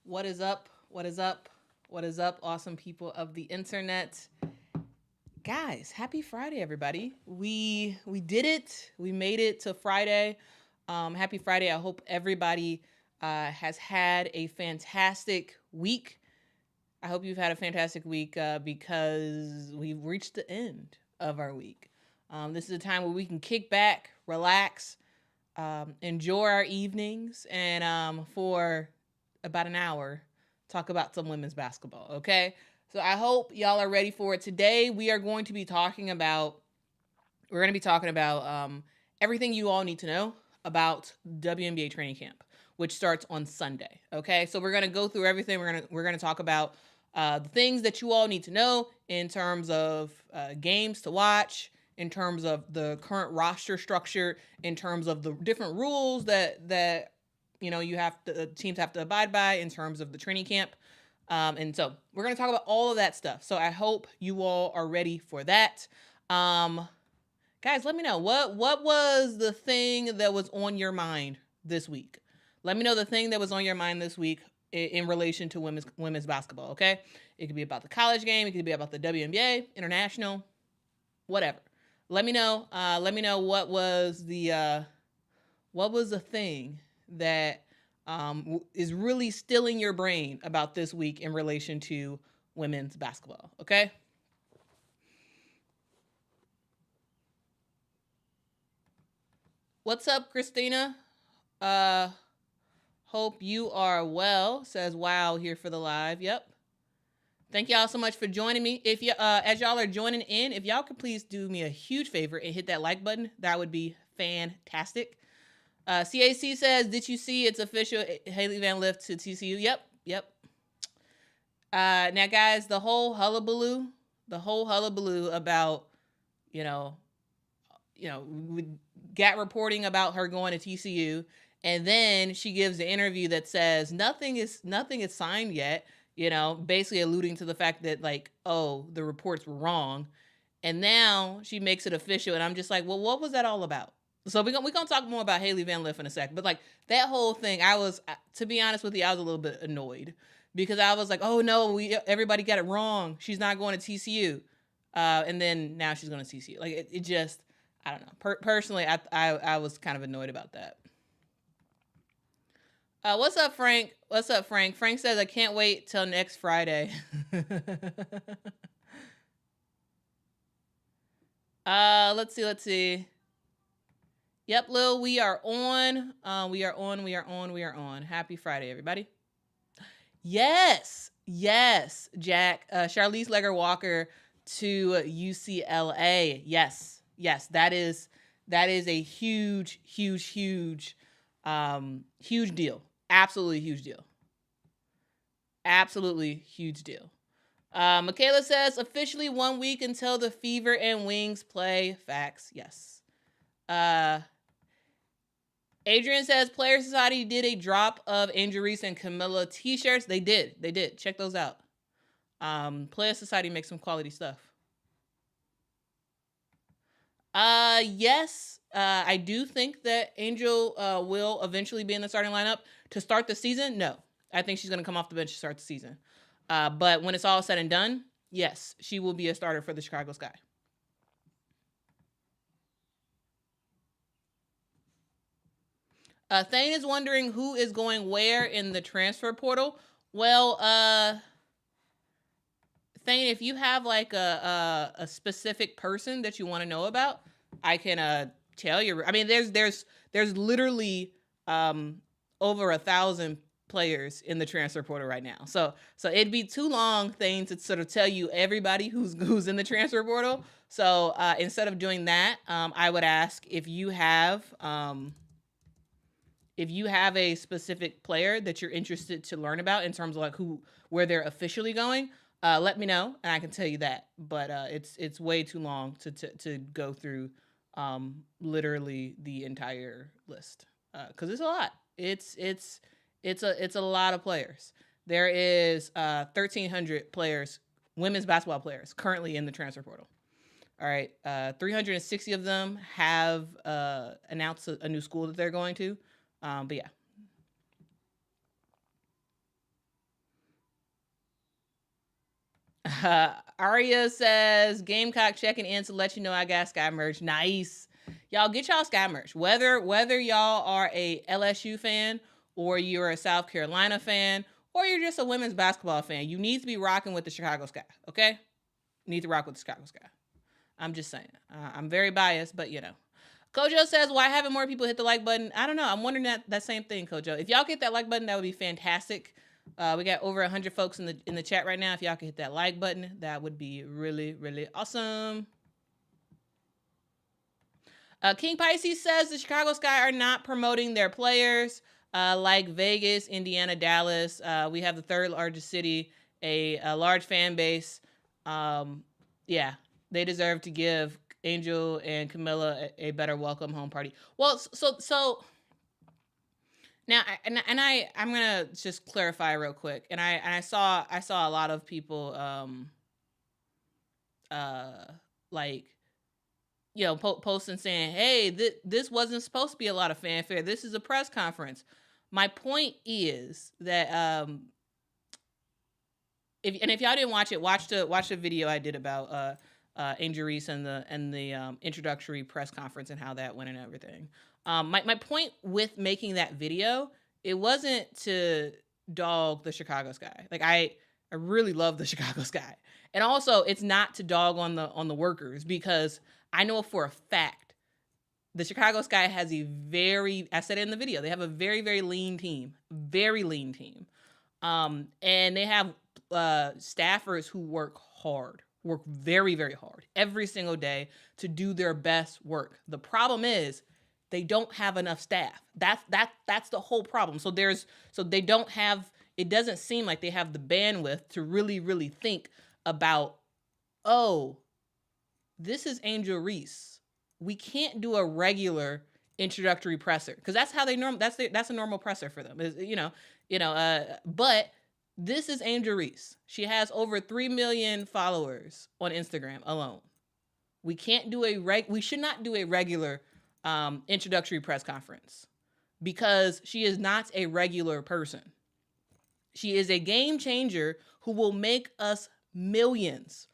What is up? What is up? What is up, awesome people of the internet? Guys, happy Friday, everybody. We did it. We made it to Friday. Happy Friday. I hope everybody has had a fantastic week. I hope you've had a fantastic week because we've reached the end of our week. This is a time where we can kick back, relax, enjoy our evenings, and for about an hour, talk about some women's basketball. Okay, so I hope y'all are ready for it. Today we are going to be talking about everything you all need to know about WNBA training camp, which starts on Sunday. Okay, so we're gonna go through everything. We're gonna talk about the things that you all need to know in terms of games to watch, in terms of the current roster structure, in terms of the different rules that teams have to abide by in terms of the training camp. And so we're going to talk about all of that stuff. So I hope you all are ready for that. Guys, let me know what was the thing that was on your mind this week. Let me know the thing that was on your mind this week in relation to women's basketball. Okay, it could be about the college game, it could be about the WNBA, international, whatever. Let me know. Let me know what was the thing that is really still in your brain about this week in relation to women's basketball. Okay. What's up, Christina? Hope you are well. Says wow here for the live. Yep. Thank y'all so much for joining me. If you as y'all are joining in, if y'all could please do me a huge favor and hit that like button, that would be fantastic. CAC says, did you see it's official? Haley Van Lift to TCU. Yep. Now, guys, the whole hullabaloo about, we got reporting about her going to TCU, and then she gives the interview that says nothing is signed yet. Basically alluding to the fact that the reports were wrong, and now she makes it official, and I'm just like, well, what was that all about? So we're gonna talk more about Haley Van Lift in a sec. But that whole thing, to be honest with you, I was a little bit annoyed because I was like, oh no, everybody got it wrong. She's not going to TCU, and then now she's going to TCU. It just, I don't know. Personally, I was kind of annoyed about that. What's up, Frank? Frank says I can't wait till next Friday. Let's see. Yep, Lil, we are on. We are on. Happy Friday, everybody. Yes, Jack. Charlize Legger Walker to UCLA. Yes, that is a huge deal. Absolutely huge deal. Michaela says officially 1 week until the Fever and Wings play. Facts. Yes. Adrian says Player Society did a drop of Angel Reese and Camilla t-shirts. They did. Check those out. Player Society makes some quality stuff. Yes. I do think that Angel will eventually be in the starting lineup to start the season. No, I think she's going to come off the bench to start the season. But when it's all said and done, yes, she will be a starter for the Chicago Sky. Thane is wondering who is going where in the transfer portal. Well, Thane, if you have a specific person that you want to know about, I can tell you. I mean, there's literally over 1,000 players in the transfer portal right now. So it'd be too long, Thane, to sort of tell you everybody who's in the transfer portal. So instead of doing that, I would ask if you have a specific player that you're interested to learn about in terms of where they're officially going, let me know and I can tell you that. But it's way too long to go through literally the entire list because it's a lot. It's a lot of players. There is 1,300 players, women's basketball players, currently in the transfer portal. All right, 360 of them have announced a new school that they're going to. But yeah. Aria says, Gamecock checking in to let you know I got Sky merch. Nice. Y'all get y'all Sky merch. Whether y'all are a LSU fan or you're a South Carolina fan or you're just a women's basketball fan, you need to be rocking with the Chicago Sky, okay? You need to rock with the Chicago Sky. I'm just saying. I'm very biased, but you know. Kojo says, why haven't more people hit the like button? I don't know. I'm wondering that same thing, Kojo. If y'all hit that like button, that would be fantastic. We got over 100 folks in the chat right now. If y'all could hit that like button, that would be really, really awesome. King Pisces says the Chicago Sky are not promoting their players like Vegas, Indiana, Dallas. We have the third largest city, a large fan base. Yeah, they deserve to give Angel and Camilla a better welcome home party. Well, so now, I'm gonna just clarify real quick. And I saw a lot of people like, you know, posting saying, hey, this wasn't supposed to be a lot of fanfare. This is a press conference. My point is that if y'all didn't watch it, watch the video I did about Angel Reese and the introductory press conference and how that went and everything. My point with making that video, it wasn't to dog the Chicago Sky. Like I really love the Chicago Sky. And also it's not to dog on the workers, because I know for a fact the Chicago Sky has I said it in the video, they have a very, very lean team. Very lean team. And they have staffers who work very, very hard every single day to do their best work. The problem is they don't have enough staff. That's the whole problem. So they don't have, it doesn't seem like they have the bandwidth to really, really think about, oh, this is Angel Reese. We can't do a regular introductory presser, because that's how they that's a normal presser for them. Is, but this is Angel Reese. She has over 3 million followers on Instagram alone. We can't do we should not do a regular introductory press conference, because she is not a regular person. She is a game changer who will make us millions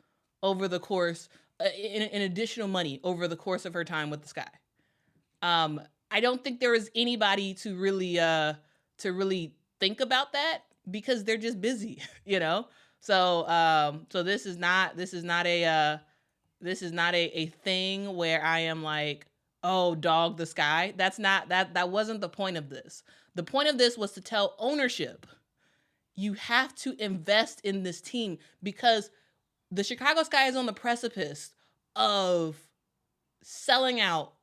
over the course, in additional money over the course of her time with the Sky. I don't think there is anybody to really think about that, because they're just busy, you know? So this is not a thing where I am like, oh, dog the Sky. That wasn't the point of this. The point of this was to tell ownership, you have to invest in this team, because the Chicago Sky is on the precipice of selling out,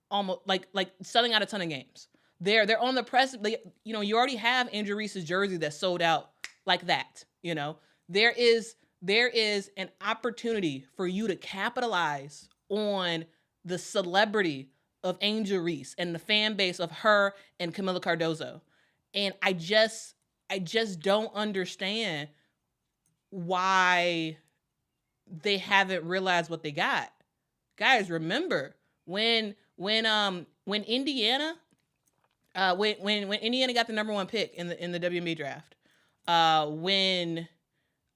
almost like selling out a ton of games. They're on the precipice. You know, you already have Angel Reese's jersey that sold out like that. You know, there is an opportunity for you to capitalize on the celebrity of Angel Reese and the fan base of her and Camila Cardozo. And I just don't understand why they haven't realized what they got. Guys, remember when Indiana when Indiana got the number 1 pick in the WNBA draft, when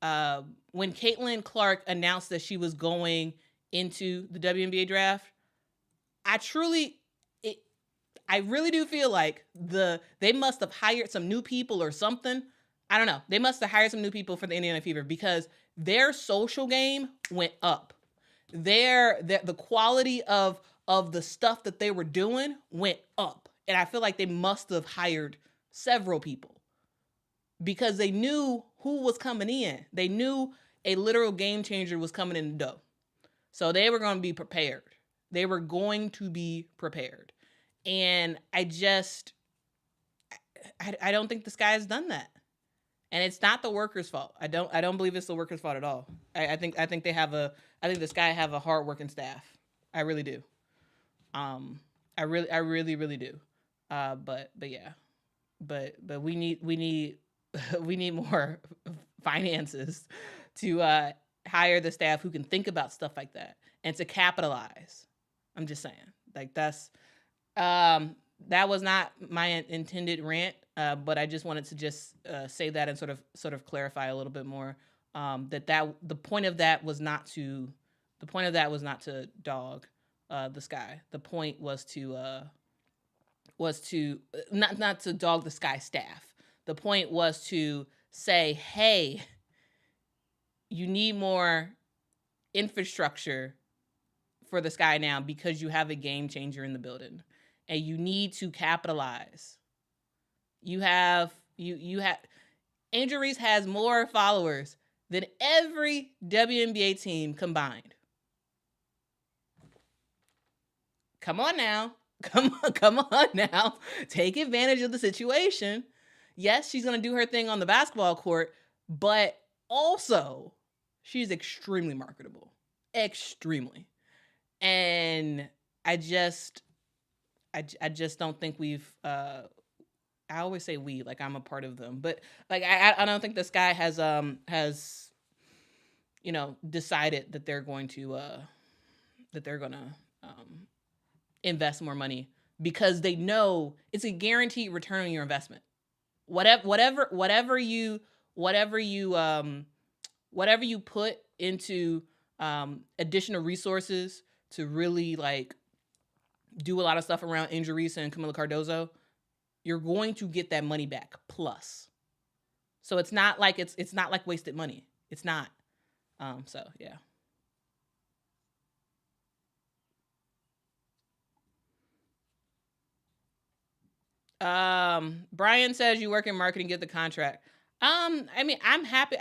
Caitlin Clark announced that she was going into the WNBA draft, I really do feel like they must have hired some new people or something. I don't know. They must have hired some new people for the Indiana Fever, because their social game went up. The quality of the stuff that they were doing went up. And I feel like they must have hired several people, because they knew who was coming in. They knew a literal game changer was coming in the dough. So they were going to be prepared. They were going to be prepared. And I don't think the Sky has done that. And it's not the workers' fault. I don't believe it's the workers' fault at all. I think the Sky have a hardworking staff. I really do. I really, really do. But yeah. But we need more finances to hire the staff who can think about stuff like that and to capitalize. I'm just saying. Like that was not my intended rant, but I just wanted to just say that and sort of clarify a little bit more The point of that was not to dog the Sky. The point was to not to dog the Sky staff. The point was to say, hey, you need more infrastructure for the Sky now because you have a game changer in the building, and you need to capitalize. Angel Reese has more followers than every WNBA team combined. Come on now. Come on now. Take advantage of the situation. Yes, she's going to do her thing on the basketball court, but also she's extremely marketable. Extremely. And I just don't think we've I always say we, like I'm a part of them, but like I don't think the Sky has decided that they're going to invest more money because they know it's a guaranteed return on your investment. Whatever you put into additional resources to really like do a lot of stuff around injuries and Camila Cardozo, you're going to get that money back plus. So it's not like wasted money. It's not. So yeah. Brian says you work in marketing, get the contract. I mean, I'm happy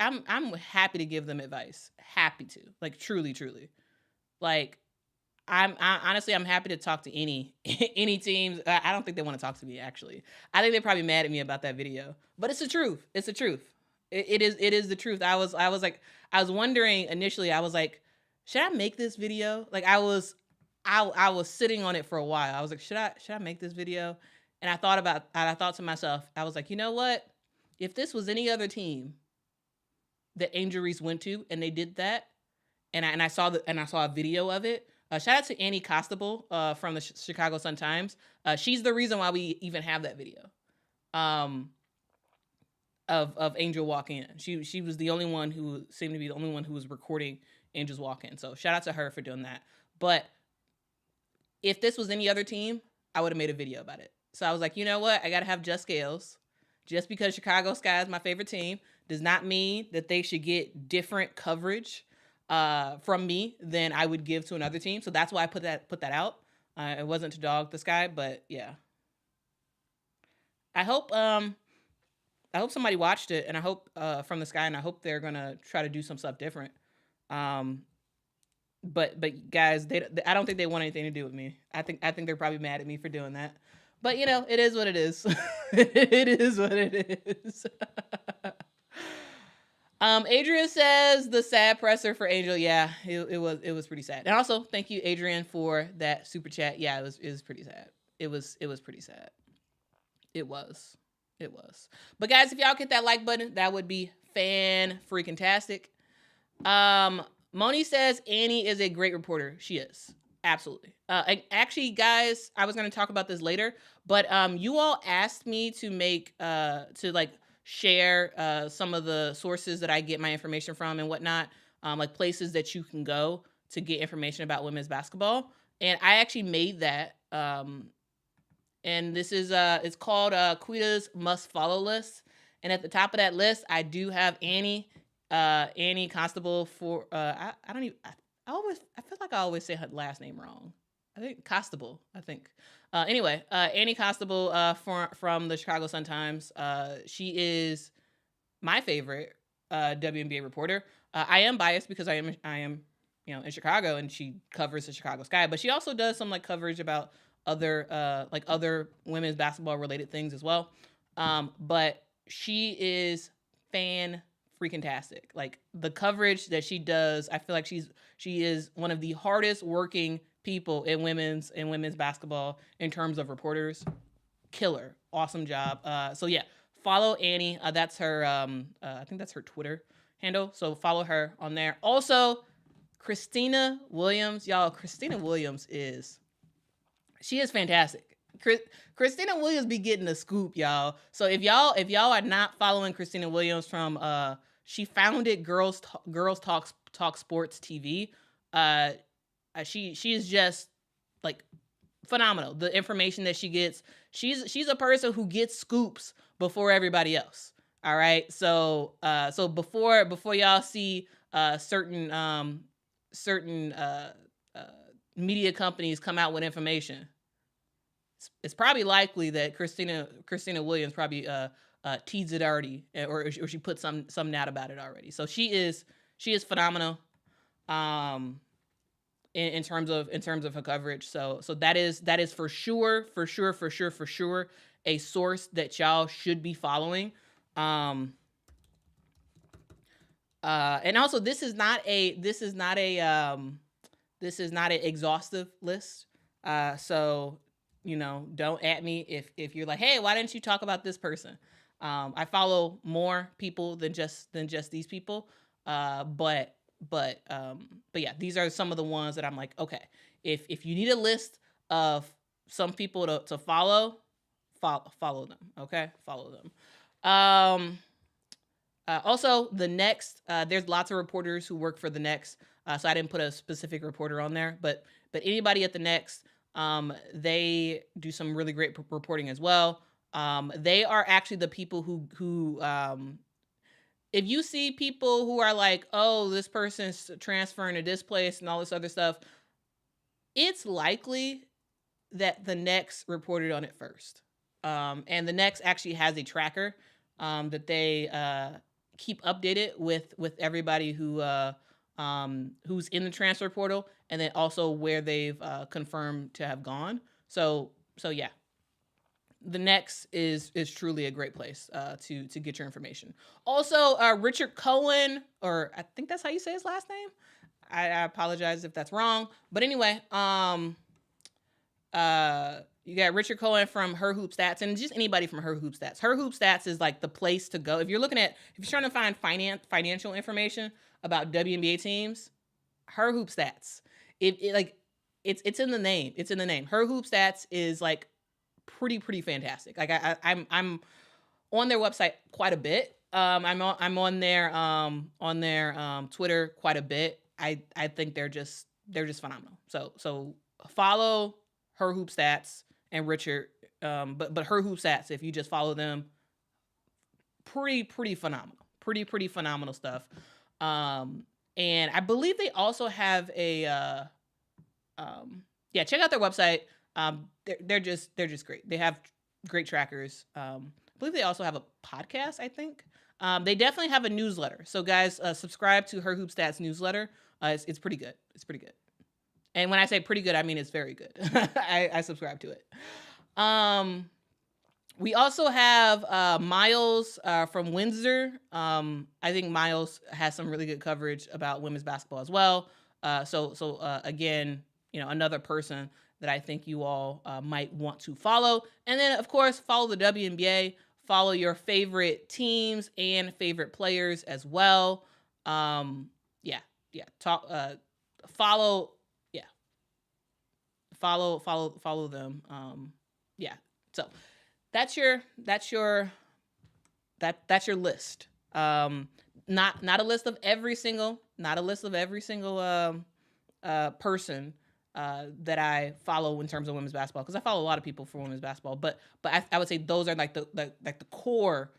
to give them advice. Happy to. Like truly. Like I'm happy to talk to any teams. I don't think they want to talk to me actually. I think they're probably mad at me about that video. But it's the truth. It's the truth. It is the truth. I was wondering initially, I was like, should I make this video? Like I was sitting on it for a while. I was like, should I make this video? And I thought to myself, I was like, you know what? If this was any other team that Angel Reese went to and they did that, and I saw a video of it. Shout out to Annie Costable from the Chicago Sun-Times. She's the reason why we even have that video of Angel walking in. She was the only one who seemed to be the only one who was recording Angel's walk in. So shout out to her for doing that. But if this was any other team, I would have made a video about it. So I was like, you know what? I got to have just scales. Just because Chicago Sky is my favorite team does not mean that they should get different coverage from me than I would give to another team. So that's why I put that out. It wasn't to dog the Sky, but yeah. I hope somebody watched it, and I hope from the Sky, and I hope they're gonna try to do some stuff different. But guys, I don't think they want anything to do with me. I think they're probably mad at me for doing that. But it is what it is. It is what it is. Adrian says the sad presser for Angel. Yeah, it was pretty sad. And also, thank you, Adrian, for that super chat. Yeah, it was pretty sad. It was pretty sad. It was. But guys, if y'all hit that like button, that would be fan-freaking-tastic. Moni says Annie is a great reporter. She is. Absolutely. Actually, guys, I was going to talk about this later, but you all asked me to make share some of the sources that I get my information from and whatnot, like places that you can go to get information about women's basketball. And I actually made that. And this is it's called Quita's Must Follow List. And at the top of that list, I do have Annie Constable for I feel like I always say her last name wrong. I think Constable. Anyway, Annie Constable from the Chicago Sun-Times. She is my favorite WNBA reporter. I am biased because I am in Chicago, and she covers the Chicago Sky, but she also does some coverage about other women's basketball related things as well. But she is fan-freaking-tastic. Like the coverage that she does, I feel like she is one of the hardest working people in women's basketball in terms of reporters. Killer. Awesome job. So yeah, follow Annie. That's her, I think that's her Twitter handle. So follow her on there. Also, Christina Williams. Y'all, Christina Williams she is fantastic. Christina Williams be getting the scoop, y'all. So if y'all are not following Christina Williams from She founded Girls Talk Sports TV. She is just like phenomenal. The information that she gets, she's a person who gets scoops before everybody else. All right, so before y'all see certain media companies come out with information, it's probably likely that Christina Williams probably teased it already, or she put something out about it already. So she is phenomenal. In terms of her coverage. So that is for sure a source that y'all should be following. And also this is not an exhaustive list. So don't at me if you're like, hey, why didn't you talk about this person? I follow more people than just these people. But yeah, these are some of the ones that I'm like, okay, if you need a list of some people to follow them. Okay, follow them. Also, the Next, there's lots of reporters who work for the Next, so I didn't put a specific reporter on there, but anybody at the Next, they do some really great reporting as well. They are actually the people who if you see people who are like, oh, this person's transferring to this place and all this other stuff, it's likely that the Next reported on it first. And the Next actually has a tracker that they keep updated with everybody who's in the transfer portal, and then also where they've confirmed to have gone. So yeah. The Next is truly a great place to get your information. Also, Richard Cohen, or I think that's how you say his last name. I apologize if that's wrong, but anyway, you got Richard Cohen from Her Hoop Stats, and just anybody from Her Hoop Stats. Her Hoop Stats is like the place to go if you're trying to find financial information about WNBA teams. Her Hoop Stats, it's in the name. It's in the name. Her Hoop Stats is like pretty fantastic. Like I'm on their website quite a bit. I'm on their Twitter quite a bit. I think they're just phenomenal. So follow Her Hoop Stats and Richard. But Her Hoop Stats, if you just follow them, pretty phenomenal. Pretty phenomenal stuff. And I believe they also have a check out their website. They're just great. They have great trackers. I believe they also have a podcast, I think. They definitely have a newsletter. So guys, subscribe to Her Hoop Stats newsletter. It's pretty good. It's pretty good. And when I say pretty good, I mean it's very good. I subscribe to it. We also have Miles from Windsor. I think Miles has some really good coverage about women's basketball as well. So again, another person that I think you all might want to follow. And then, of course, follow the WNBA. Follow your favorite teams and favorite players as well. Follow them. So that's your list. Not a list of every single person that I follow in terms of women's basketball, because I follow a lot of people for women's basketball, but I would say those are like the core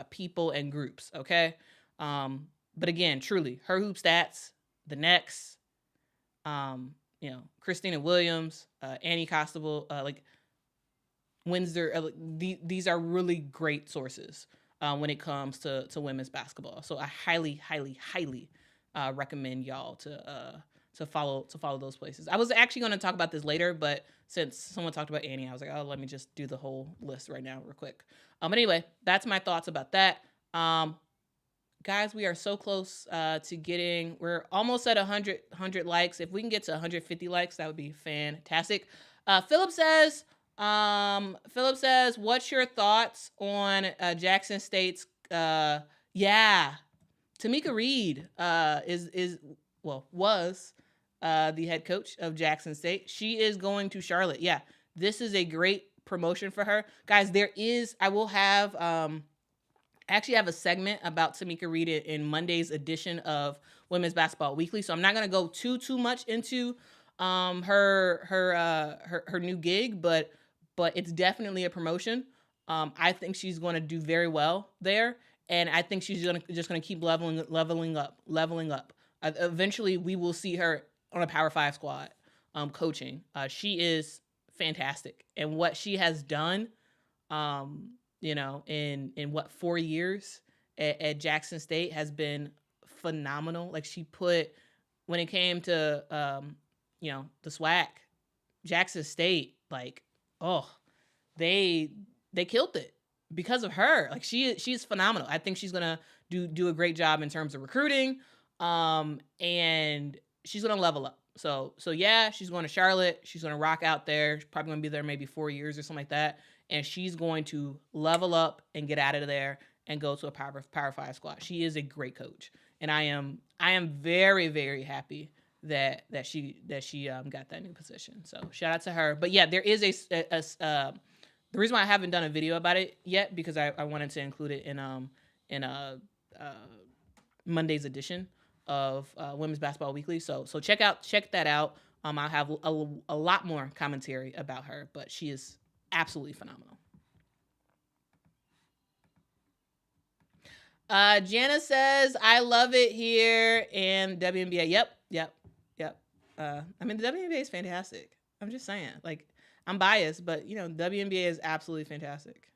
people and groups. Okay. But again, truly, Her Hoop Stats, the Next, Christina Williams, Annie Costable, like Windsor, these are really great sources when it comes to women's basketball. So I highly recommend y'all to follow those places. I was actually going to talk about this later, but since someone talked about Annie, I was like, oh, let me just do the whole list right now real quick. But anyway, that's my thoughts about that. Guys, we are so close to getting, we're almost at 100 likes. If we can get to 150 likes, that would be fantastic. Philip says, what's your thoughts on Jackson State's, Tamika Reed was the head coach of Jackson State. She is going to Charlotte. Yeah, this is a great promotion for her. Guys, I will have I actually have a segment about Tamika Reed in Monday's edition of Women's Basketball Weekly, so I'm not going to go too much into her new gig, but it's definitely a promotion. I think she's going to do very well there, and I think she's just going to keep leveling up. Eventually, we will see her on a Power 5 squad, coaching. She is fantastic, and what she has done, in what 4 years at Jackson State has been phenomenal. Like, she put, when it came to the SWAC, Jackson State, like, oh, they killed it because of her. Like, she's phenomenal. I think she's gonna do a great job in terms of recruiting, and she's gonna level up. So yeah, she's going to Charlotte. She's gonna rock out there. She's probably gonna be there maybe 4 years or something like that, and she's going to level up and get out of there and go to a Power 5 squad. She is a great coach, and I am very, very happy that she got that new position. So shout out to her. But yeah, there is the reason why I haven't done a video about it yet, because I wanted to include it in Monday's edition of Women's Basketball Weekly. So check that out. I'll have a lot more commentary about her, but she is absolutely phenomenal. Jana says, I love it here in WNBA. Yep. I mean, the WNBA is fantastic. I'm just saying, like, I'm biased, but WNBA is absolutely fantastic.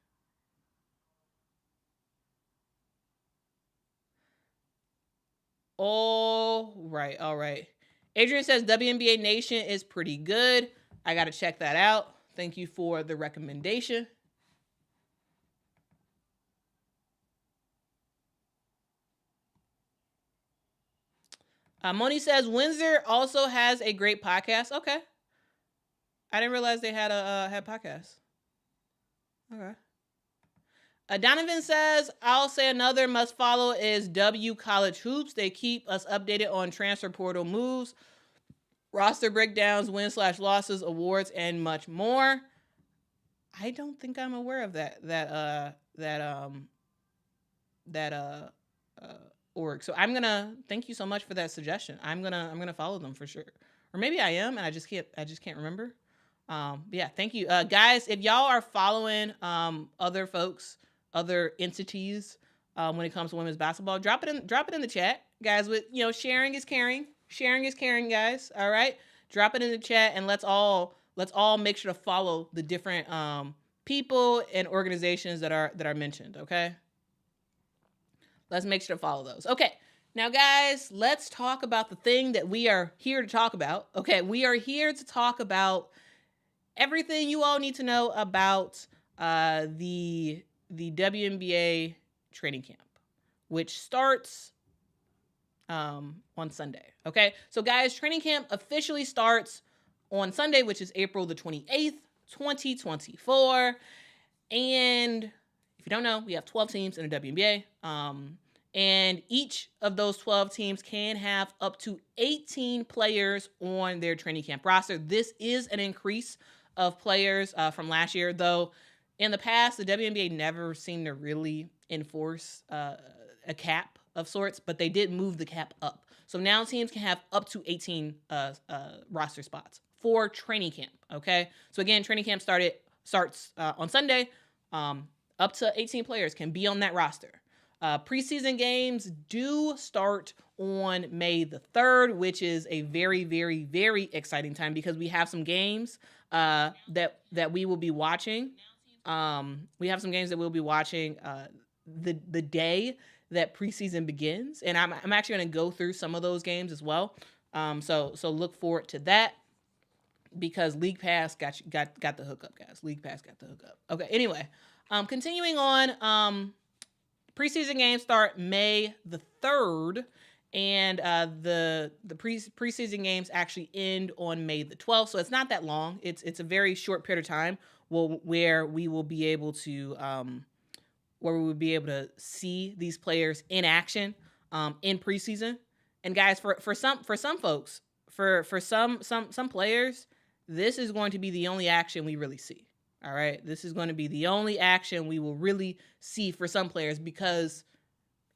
All right. Adrian says WNBA Nation is pretty good. I got to check that out. Thank you for the recommendation. Moni says Windsor also has a great podcast. Okay. I didn't realize they had a podcast. Okay. Donovan says, I'll say another must follow is W College Hoops. They keep us updated on transfer portal moves, roster breakdowns, wins/losses, awards, and much more. I don't think I'm aware of that org. So I'm gonna thank you so much for that suggestion. I'm gonna follow them for sure. Or maybe I am and I just can't remember. Yeah, thank you. Guys, if y'all are following other folks, other entities, when it comes to women's basketball, drop it in the chat, guys. With sharing is caring. Sharing is caring, guys. All right, drop it in the chat, and let's all make sure to follow the different people and organizations that are mentioned. Okay, let's make sure to follow those. Okay, now guys, let's talk about the thing that we are here to talk about. Okay, we are here to talk about everything you all need to know about the WNBA training camp, which starts on Sunday. Okay, so guys, training camp officially starts on Sunday, which is April the 28th, 2024. And if you don't know, we have 12 teams in the WNBA. And each of those 12 teams can have up to 18 players on their training camp roster. This is an increase of players from last year, though in the past, the WNBA never seemed to really enforce a cap of sorts, but they did move the cap up. So now teams can have up to 18 roster spots for training camp, okay? So again, training camp starts on Sunday. Up to 18 players can be on that roster. Preseason games do start on May the 3rd, which is a very, very, very exciting time because we have some games that we will be watching. We have some games that we'll be watching the day that preseason begins, and I'm actually going to go through some of those games as well. So look forward to that because League Pass got the hookup, guys. League Pass got the hookup. Okay. Anyway, continuing on. Preseason games start May the 3rd, and the preseason games actually end on May the 12th. So it's not that long. It's a very short period of time where we will be able to see these players in action in preseason. And guys, for some folks, for some players, this is going to be the only action we really see. All right. This is going to be the only action we will really see for some players, because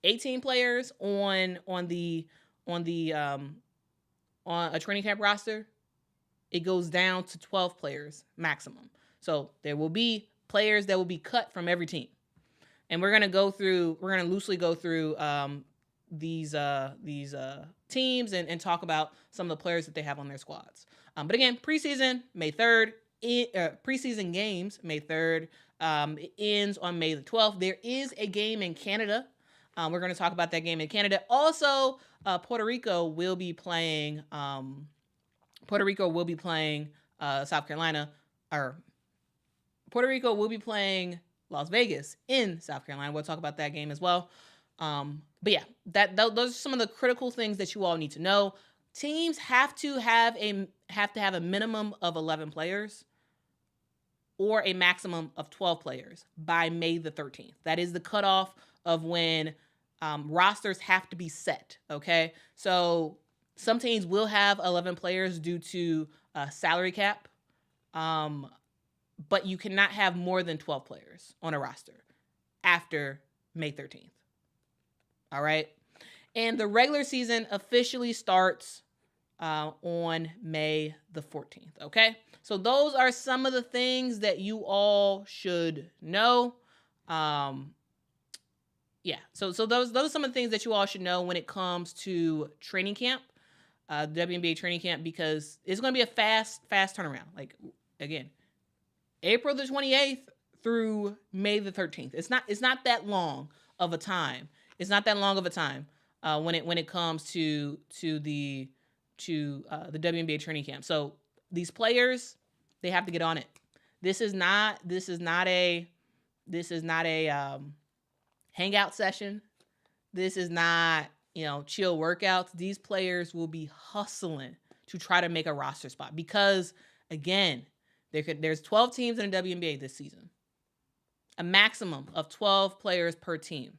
18 players on a training camp roster, it goes down to 12 players maximum. So there will be players that will be cut from every team. And we're going to loosely go through these teams and talk about some of the players that they have on their squads. But again, preseason, May 3rd. Preseason games, May 3rd. It ends on May the 12th. There is a game in Canada. We're going to talk about that game in Canada. Also, Puerto Rico will be playing South Carolina, or Puerto Rico will be playing Las Vegas in South Carolina. We'll talk about that game as well. But yeah, those are some of the critical things that you all need to know. Teams have to have a minimum of 11 players or a maximum of 12 players by May the 13th. That is the cutoff of when rosters have to be set, okay? So some teams will have 11 players due to salary cap, but you cannot have more than 12 players on a roster after May 13th. All right? And the regular season officially starts on May the 14th, okay? So those are some of the things that you all should know. So those are some of the things that you all should know when it comes to training camp, WNBA training camp, because it's going to be a fast turnaround. Like, again, April the 28th through May the 13th. It's not that long of a time. It's not that long of a time when it comes to the WNBA training camp. So these players, they have to get on it. This is not a hangout session. This is not, chill workouts. These players will be hustling to try to make a roster spot, because again, there's 12 teams in the WNBA this season. A maximum of 12 players per team.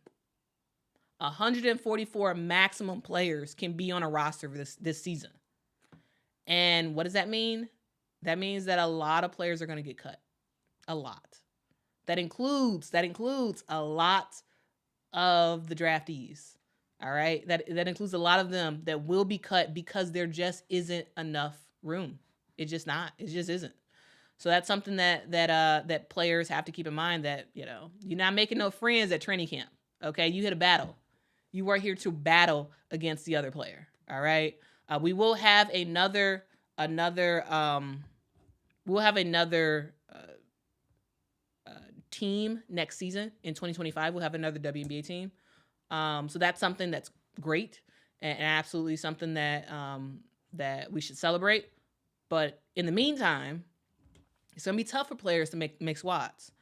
144 maximum players can be on a roster for this season. And what does that mean? That means that a lot of players are going to get cut. A lot. That includes a lot of the draftees. All right? That includes a lot of them that will be cut because there just isn't enough room. It's just not. It just isn't. So that's something that players have to keep in mind, that, you're not making no friends at training camp. Okay? You hit a battle. You are here to battle against the other player. All right? We will have another team next season in 2025. We'll have another WNBA team. So that's something that's great and absolutely something that we should celebrate. But in the meantime, it's gonna be tough for players to make squads.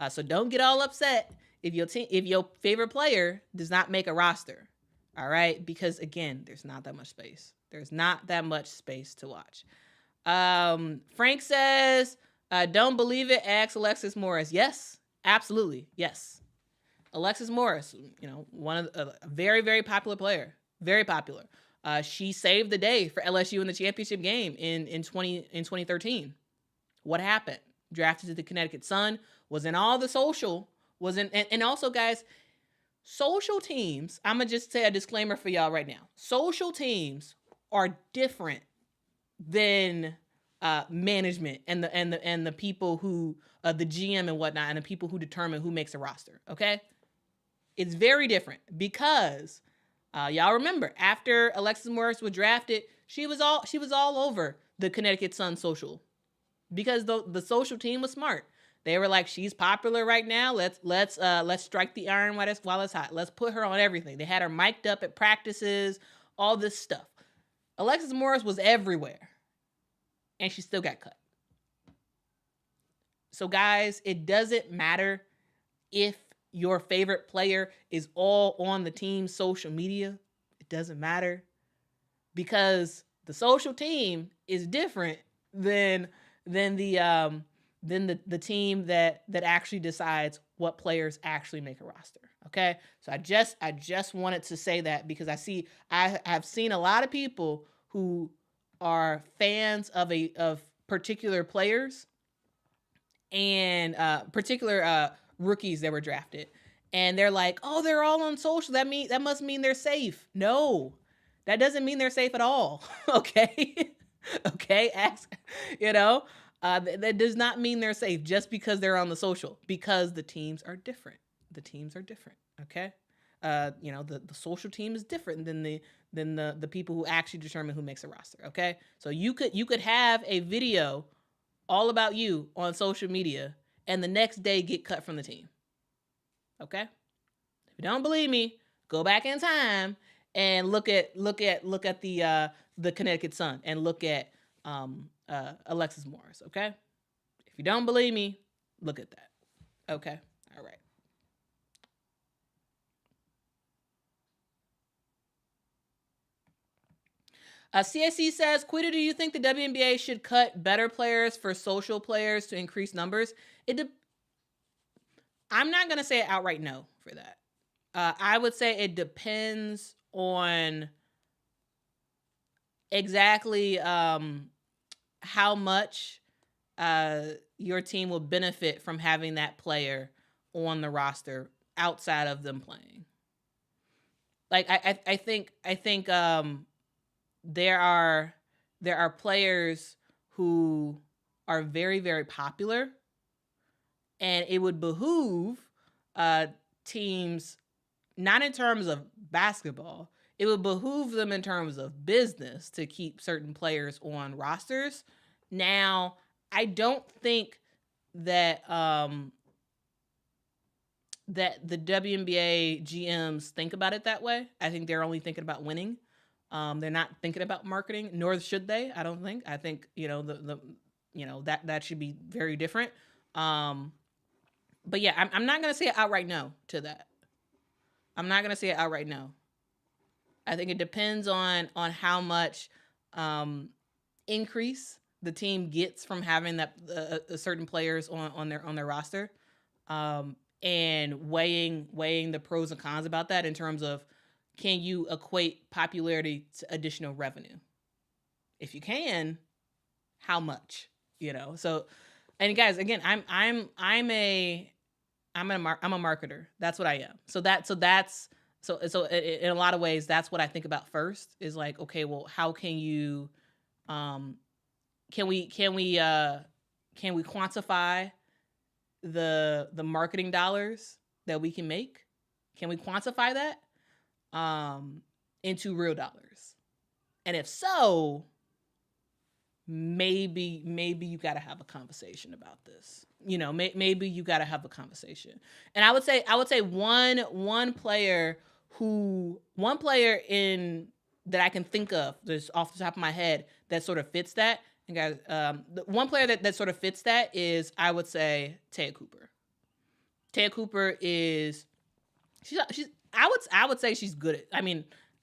So don't get all upset if your favorite player does not make a roster. All right, because again, there's not that much space. There's not that much space to watch. Frank says, don't believe it. Ask Alexis Morris. Yes, absolutely. Yes. Alexis Morris, one of a very, very popular player. Very popular. She saved the day for LSU in the championship game in 2013. What happened? Drafted to the Connecticut Sun, was in all the social, and also, guys, social teams, I'm going to just say a disclaimer for y'all right now. Social teams are different than management and the people who, the GM and whatnot, and the people who determine who makes a roster, okay? It's very different because y'all remember, after Alexis Morris was drafted, she was all over the Connecticut Sun social, because the social team was smart. They were like, she's popular right now. Let's strike the iron while it's hot. Let's put her on everything. They had her mic'd up at practices, all this stuff. Alexis Morris was everywhere, and she still got cut. So guys, it doesn't matter if your favorite player is all on the team's social media. It doesn't matter, because the social team is different than the team that actually decides what players actually make a roster. Okay, so I just wanted to say that, because I have seen a lot of people who are fans of particular players, and particular rookies that were drafted, and they're like, "Oh, they're all on social. That must mean they're safe." No, that doesn't mean they're safe at all. Okay, okay, ask, you know, that does not mean they're safe just because they're on the social, because the teams are different. The teams are different. Okay, the social team is different than the people who actually determine who makes a roster. Okay, so you could have a video all about you on social media and the next day get cut from the team. Okay? If you don't believe me, go back in time and look at the Connecticut Sun and look at Alexis Morris. Okay? If you don't believe me, look at that. Okay? All right. CSC says, Quita, do you think the WNBA should cut better players for social players to increase numbers? I'm not going to say outright no for that. I would say it depends on exactly how much your team will benefit from having that player on the roster outside of them playing. Like I think there are players who are very, very popular, and it would behoove teams, not in terms of basketball, it would behoove them in terms of business to keep certain players on rosters. Now, I don't think that that the WNBA GMs think about it that way. I think they're only thinking about winning. They're not thinking about marketing, nor should they. I don't think. I think that should be very different. But yeah, I'm not gonna say outright no to that. I'm not gonna say outright no. I think it depends on how much increase the team gets from having that certain players on their roster, and weighing the pros and cons about that in terms of, can you equate popularity to additional revenue? If you can, how much? So, and guys, again, I'm a marketer. That's what I am. So in a lot of ways, that's what I think about first, is like, okay, well, how can you, can we quantify the marketing dollars that we can make? Can we quantify that into real dollars? And if so, maybe you got to have a conversation about this. Maybe you got to have a conversation. And I would say one player in that I can think of, just off the top of my head, that sort of fits that. And guys, the one player that sort of fits that is, I would say, Taya Cooper. Taya Cooper is, she's I would say she's good at,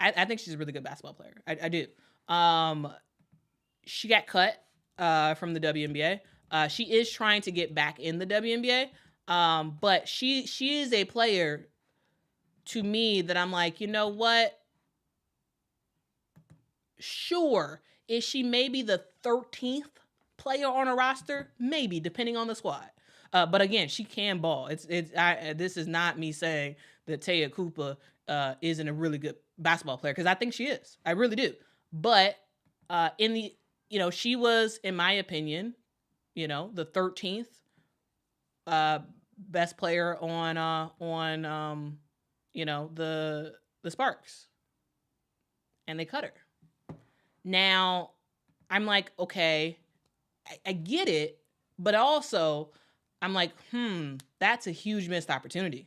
I think she's a really good basketball player. I do. She got cut from the WNBA. She is trying to get back in the WNBA. But she is a player to me that I'm like, you know what? Sure. Is she maybe the 13th player on a roster? Maybe, depending on the squad. But again, she can ball. This is not me saying that Taya Cooper isn't a really good basketball player, because I think she is. I really do. But she was, in my opinion, the 13th best player on the Sparks, and they cut her. Now, I'm like, okay, I get it, but also I'm like, that's a huge missed opportunity.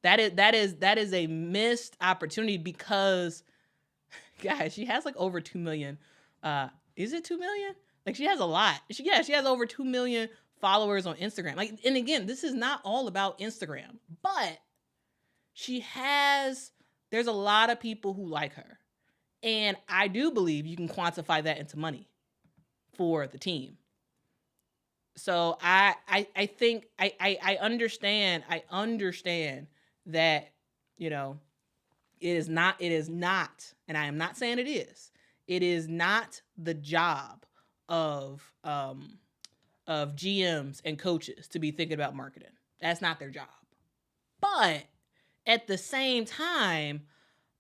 That is a missed opportunity, because, guys, she has like over 2 million. Is it 2 million? Like, she has a lot. She has over 2 million followers on Instagram. Like, and again, this is not all about Instagram, but there's a lot of people who like her. And I do believe you can quantify that into money for the team. So I think I understand that, it is not, and I am not saying it is not the job of of GMs and coaches to be thinking about marketing. That's not their job. But at the same time,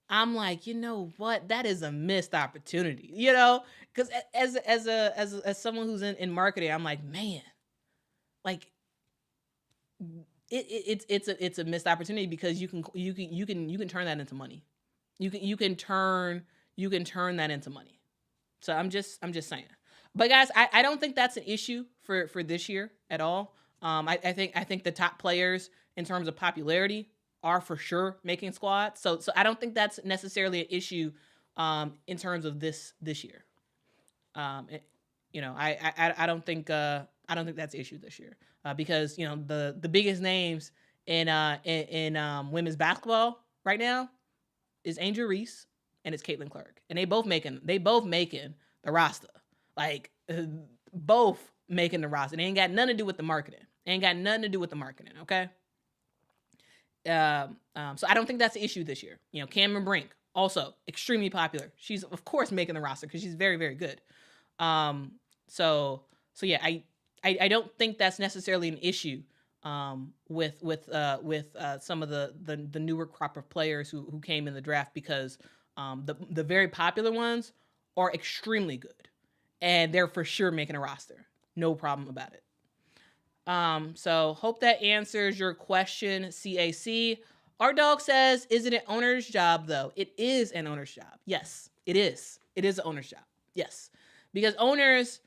I'm like, you know what? That is a missed opportunity, because as someone who's in marketing, I'm like, man, like it's a missed opportunity, because you can turn that into money. You can turn that into money. So I'm just saying. But guys, I don't think that's an issue for this year at all. I think the top players in terms of popularity are for sure making squads. So I don't think that's necessarily an issue in terms of this year. I don't think that's an issue this year, because the biggest names in women's basketball right now is Angel Reese and it's Caitlin Clark, and they both making the roster, like both making the roster. They ain't got nothing to do with the marketing. Okay. So I don't think that's the issue this year. Cameron Brink, also extremely popular. She's of course making the roster because she's very, very good. So yeah, I don't think that's necessarily an issue with some of the newer crop of players who came in the draft, because the very popular ones are extremely good, and they're for sure making a roster. No problem about it. So hope that answers your question, CAC. Our dog says, is it an owner's job though? It is an owner's job. Yes, it is. It is an owner's job. Yes. Because owners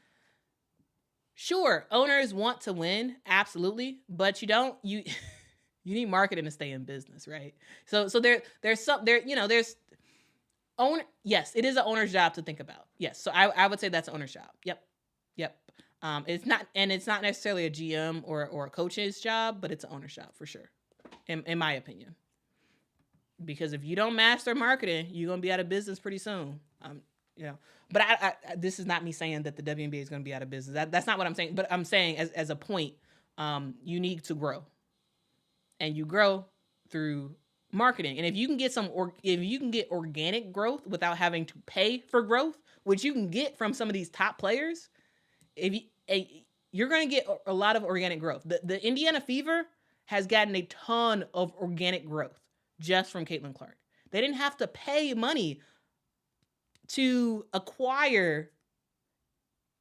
want to win, absolutely, but you need marketing to stay in business, right? So yes, it is an owner's job to think about. Yes. So I would say that's an owner's job. Yep. It's not necessarily a GM or a coach's job, but it's an owner's job for sure, in my opinion. Because if you don't master marketing, you're gonna be out of business pretty soon. But I this is not me saying that the WNBA is gonna be out of business. That's not what I'm saying. But I'm saying as a point, you need to grow, and you grow through marketing. And if you can get organic growth without having to pay for growth, which you can get from some of these top players, you're going to get a lot of organic growth. The Indiana Fever has gotten a ton of organic growth just from Caitlin Clark. They didn't have to pay money to acquire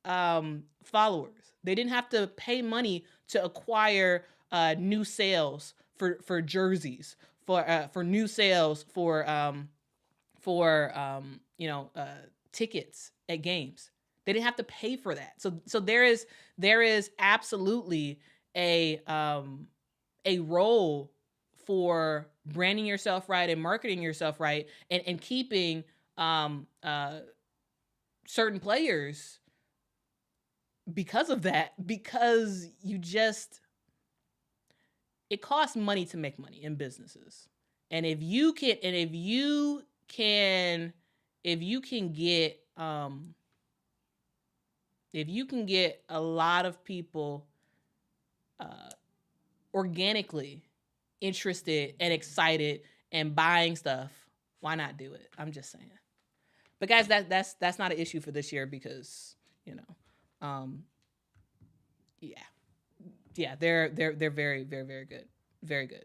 followers. They didn't have to pay money to acquire new sales for jerseys, for new sales for tickets at games. They didn't have to pay for that. So there is absolutely a role for branding yourself right and marketing yourself right, and keeping certain players because of that, because it costs money to make money in businesses. And if you can get a lot of people organically interested and excited and buying stuff, why not do it? I'm just saying. But guys, that's not an issue for this year, because they're very, very, very good, very good.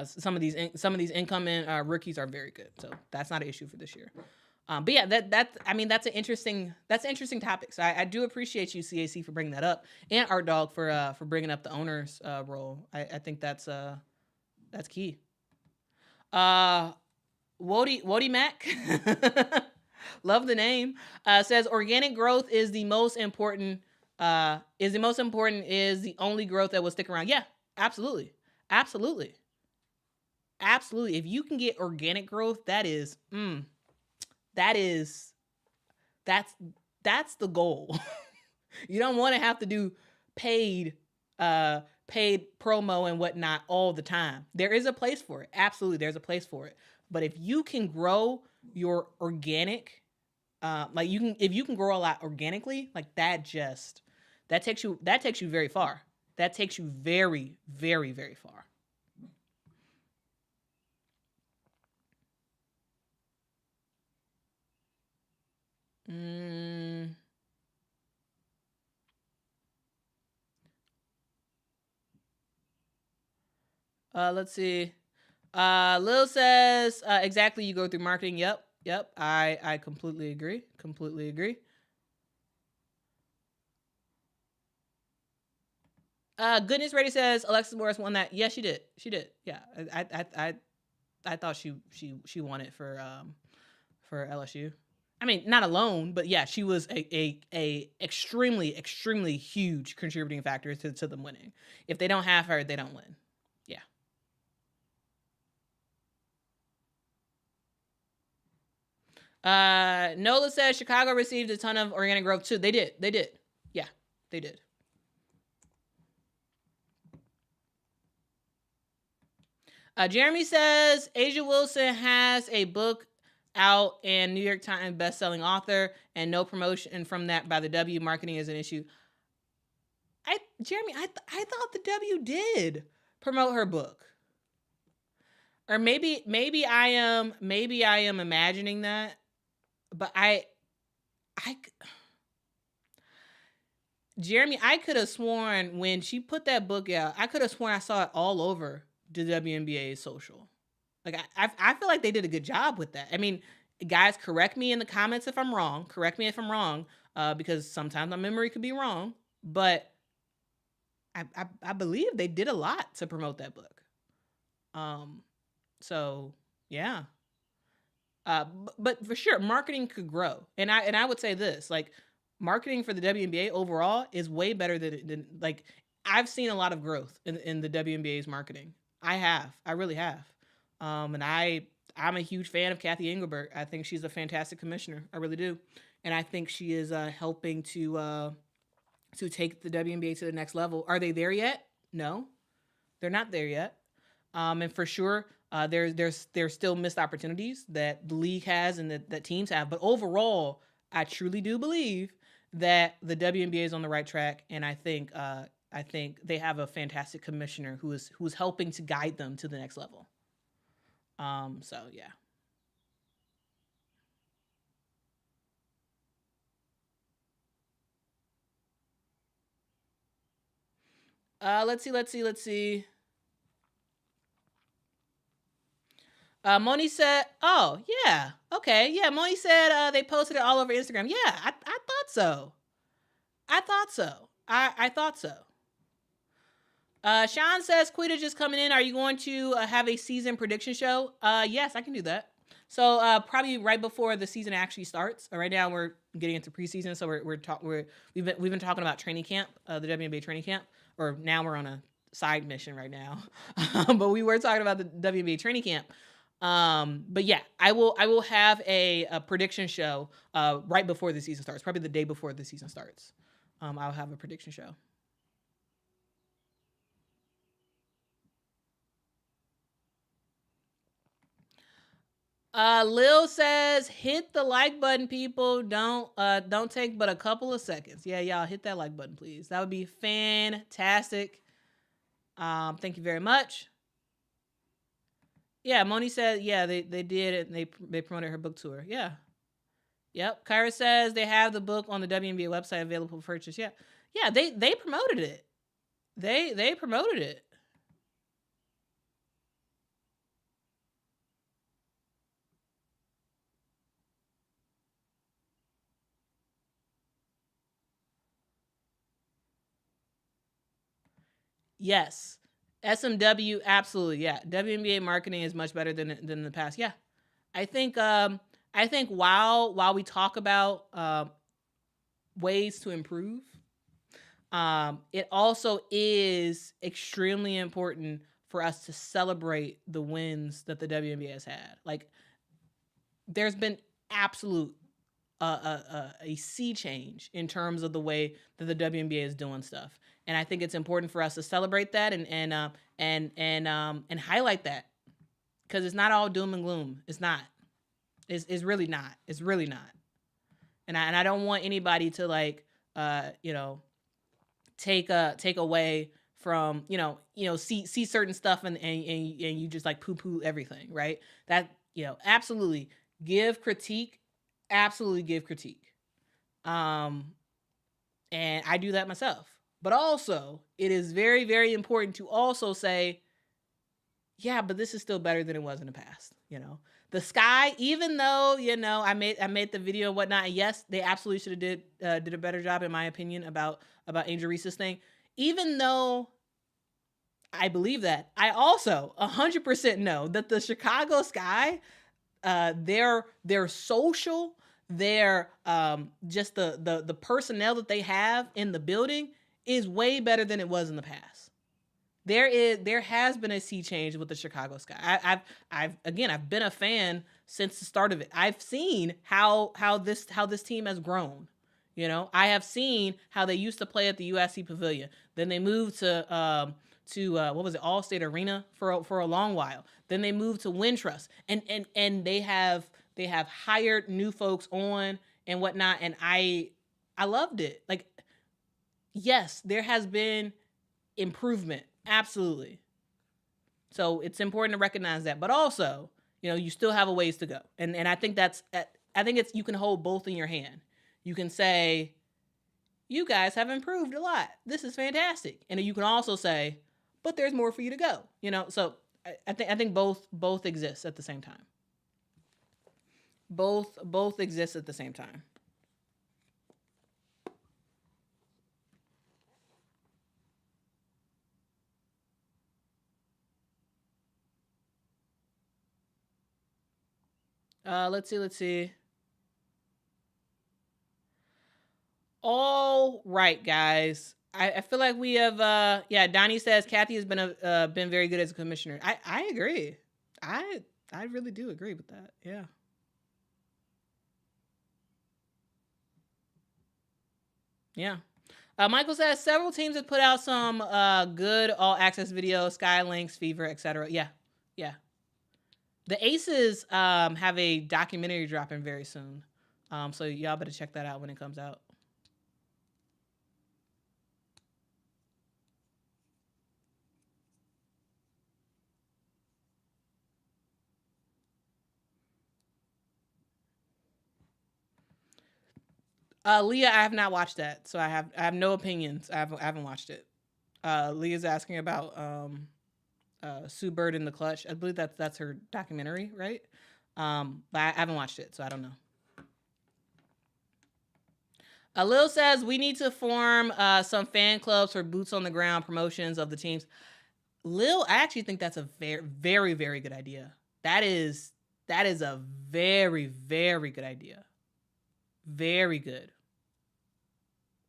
Some of these incoming rookies are very good, so that's not an issue for this year. But yeah, that's an interesting topic. So I do appreciate you, CAC, for bringing that up, and Art Dog for bringing up the owner's role. I think that's key. Wody Mac, love the name. Says organic growth is the most important. Is the only growth that will stick around. Yeah, absolutely. If you can get organic growth, that's the goal. You don't want to have to do paid promo and whatnot all the time. There is a place for it. Absolutely, there's a place for it. But if you can grow your organic, if you can grow a lot organically, like that takes you very far. That takes you very, very, very far. Let's see. Lil says, exactly, you go through marketing. Yep. I completely agree. Completely agree. Goodness Ready says Alexis Morris won that. Yes, she did. She did. Yeah. I thought she won it for LSU. I mean, not alone, but yeah, she was a extremely huge contributing factor to them winning. If they don't have her, they don't win. Yeah. Nola says Chicago received a ton of organic growth too. They did. Yeah, they did. Jeremy says Asia Wilson has a book out and New York Times best-selling author, and no promotion from that by the W. Marketing is an issue. Jeremy, I thought the W did promote her book, or maybe I am imagining that, but Jeremy, I could have sworn when she put that book out, I could have sworn I saw it all over the WNBA social. Like I feel like they did a good job with that. I mean, guys, correct me in the comments if I'm wrong. Correct me if I'm wrong, because sometimes my memory could be wrong. But I believe they did a lot to promote that book. So yeah. But for sure, marketing could grow, and I would say this, like, marketing for the WNBA overall is way better than like, I've seen a lot of growth in the WNBA's marketing. I really have, and I'm a huge fan of Kathy Engelbert. I think she's a fantastic commissioner. I really do, and I think she is helping to take the WNBA to the next level. Are they there yet? No, they're not there yet. And for sure, there's still missed opportunities that the league has and that teams have. But overall, I truly do believe that the WNBA is on the right track, and I think they have a fantastic commissioner who is helping to guide them to the next level. So yeah. Let's see. Moni said, "Oh yeah, okay, yeah." Moni said they posted it all over Instagram. Yeah, I thought so. I thought so. I thought so. Sean says, Quita just coming in. Are you going to have a season prediction show? Yes, I can do that. So probably right before the season actually starts. Right now we're getting into preseason, so we've been talking about training camp, the WNBA training camp, or now we're on a side mission right now, but we were talking about the WNBA training camp. But yeah, I will have a prediction show right before the season starts, probably the day before the season starts. I'll have a prediction show. Lil says, hit the like button, people. Don't take but a couple of seconds. Yeah, y'all hit that like button, please. That would be fantastic. Thank you very much. Yeah, Moni said, yeah, they did it, and they promoted her book tour. Yeah. Yep. Kyra says they have the book on the WNBA website available for purchase. Yeah. Yeah, they promoted it. They promoted it. Yes. SMW, absolutely. Yeah. WNBA marketing is much better than in the past. Yeah. I think while we talk about ways to improve, it also is extremely important for us to celebrate the wins that the WNBA has had. Like, there's been absolute a sea change in terms of the way that the WNBA is doing stuff, and I think it's important for us to celebrate that and highlight that, because it's not all doom and gloom. It's not. It's really not. It's really not. And I don't want anybody to, like, take away from, see certain stuff, and you just, like, poo poo everything, right? That, absolutely give critique, absolutely give critique. And I do that myself. But also, it is very, very important to also say, yeah, but this is still better than it was in the past. The Sky, even though I made the video and whatnot. And yes, they absolutely should have did a better job, in my opinion, about Angel Reese's thing. Even though I believe that, I also 100% know that the Chicago Sky, their social, their just the personnel that they have in the building is way better than it was in the past. There has been a sea change with the Chicago Sky. I've been a fan since the start of it. I've seen how this team has grown. I have seen how they used to play at the USC Pavilion. Then they moved to what was it, Allstate Arena for a long while. Then they moved to Wintrust, and they have hired new folks on and whatnot, and I loved it. Like, yes, there has been improvement, absolutely. So it's important to recognize that, but also, you still have a ways to go, and I think it's you can hold both in your hand. You can say, you guys have improved a lot. This is fantastic, and you can also say, but there's more for you to go. So I think both exist at the same time. Both exist at the same time. Let's see. All right, guys. I feel like we have Donnie says Kathy has been very good as a commissioner. I agree. I really do agree with that. Yeah. Yeah. Michael says several teams have put out some good all access videos, Skylinks, Fever, etc. Yeah. Yeah. The Aces have a documentary dropping very soon. So y'all better check that out when it comes out. Leah, I have not watched that, so I have no opinions. I haven't watched it. Leah's asking about Sue Bird in the Clutch. I believe that's her documentary, right? But I haven't watched it, so I don't know. Lil says we need to form some fan clubs for boots on the ground promotions of the teams. Lil, I actually think that's a very, very, very good idea. That is a very, very good idea. Very good.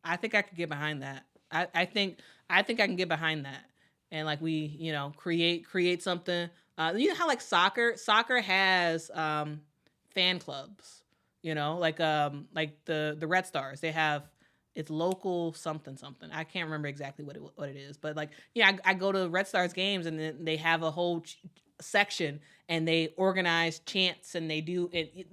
I think I could get behind that. I think I can get behind that. And like we, create something. You know how like soccer has fan clubs, like the Red Stars. They have it's local something. I can't remember exactly what it is, but like, I go to Red Stars games and then they have a whole section and they organize chants and they do it.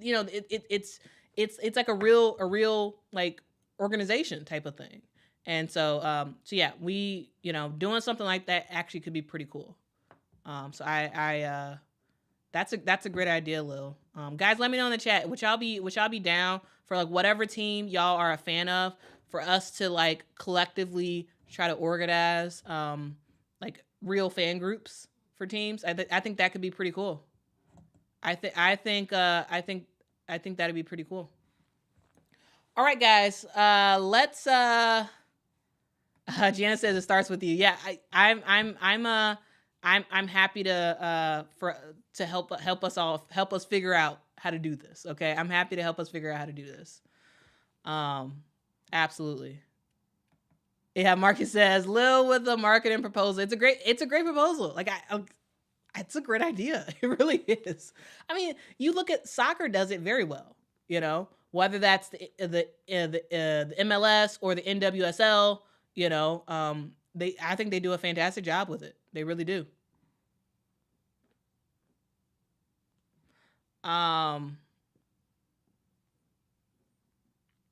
It's like a real like organization type of thing. And so yeah, we, doing something like that actually could be pretty cool. So that's a great idea, Lil. Guys, let me know in the chat. Would y'all be down for like whatever team y'all are a fan of for us to like collectively try to organize like real fan groups for teams? I think that could be pretty cool. I think that'd be pretty cool. All right, guys. Let's. Jana says it starts with you. Yeah, I'm happy to help us figure out how to do this. Okay, I'm happy to help us figure out how to do this. Absolutely. Yeah, Marcus says Lil with the marketing proposal. It's a great proposal. Like it's a great idea. It really is. I mean, you look at soccer does it very well. Whether that's the MLS or the NWSL. I think they do a fantastic job with it. They really do.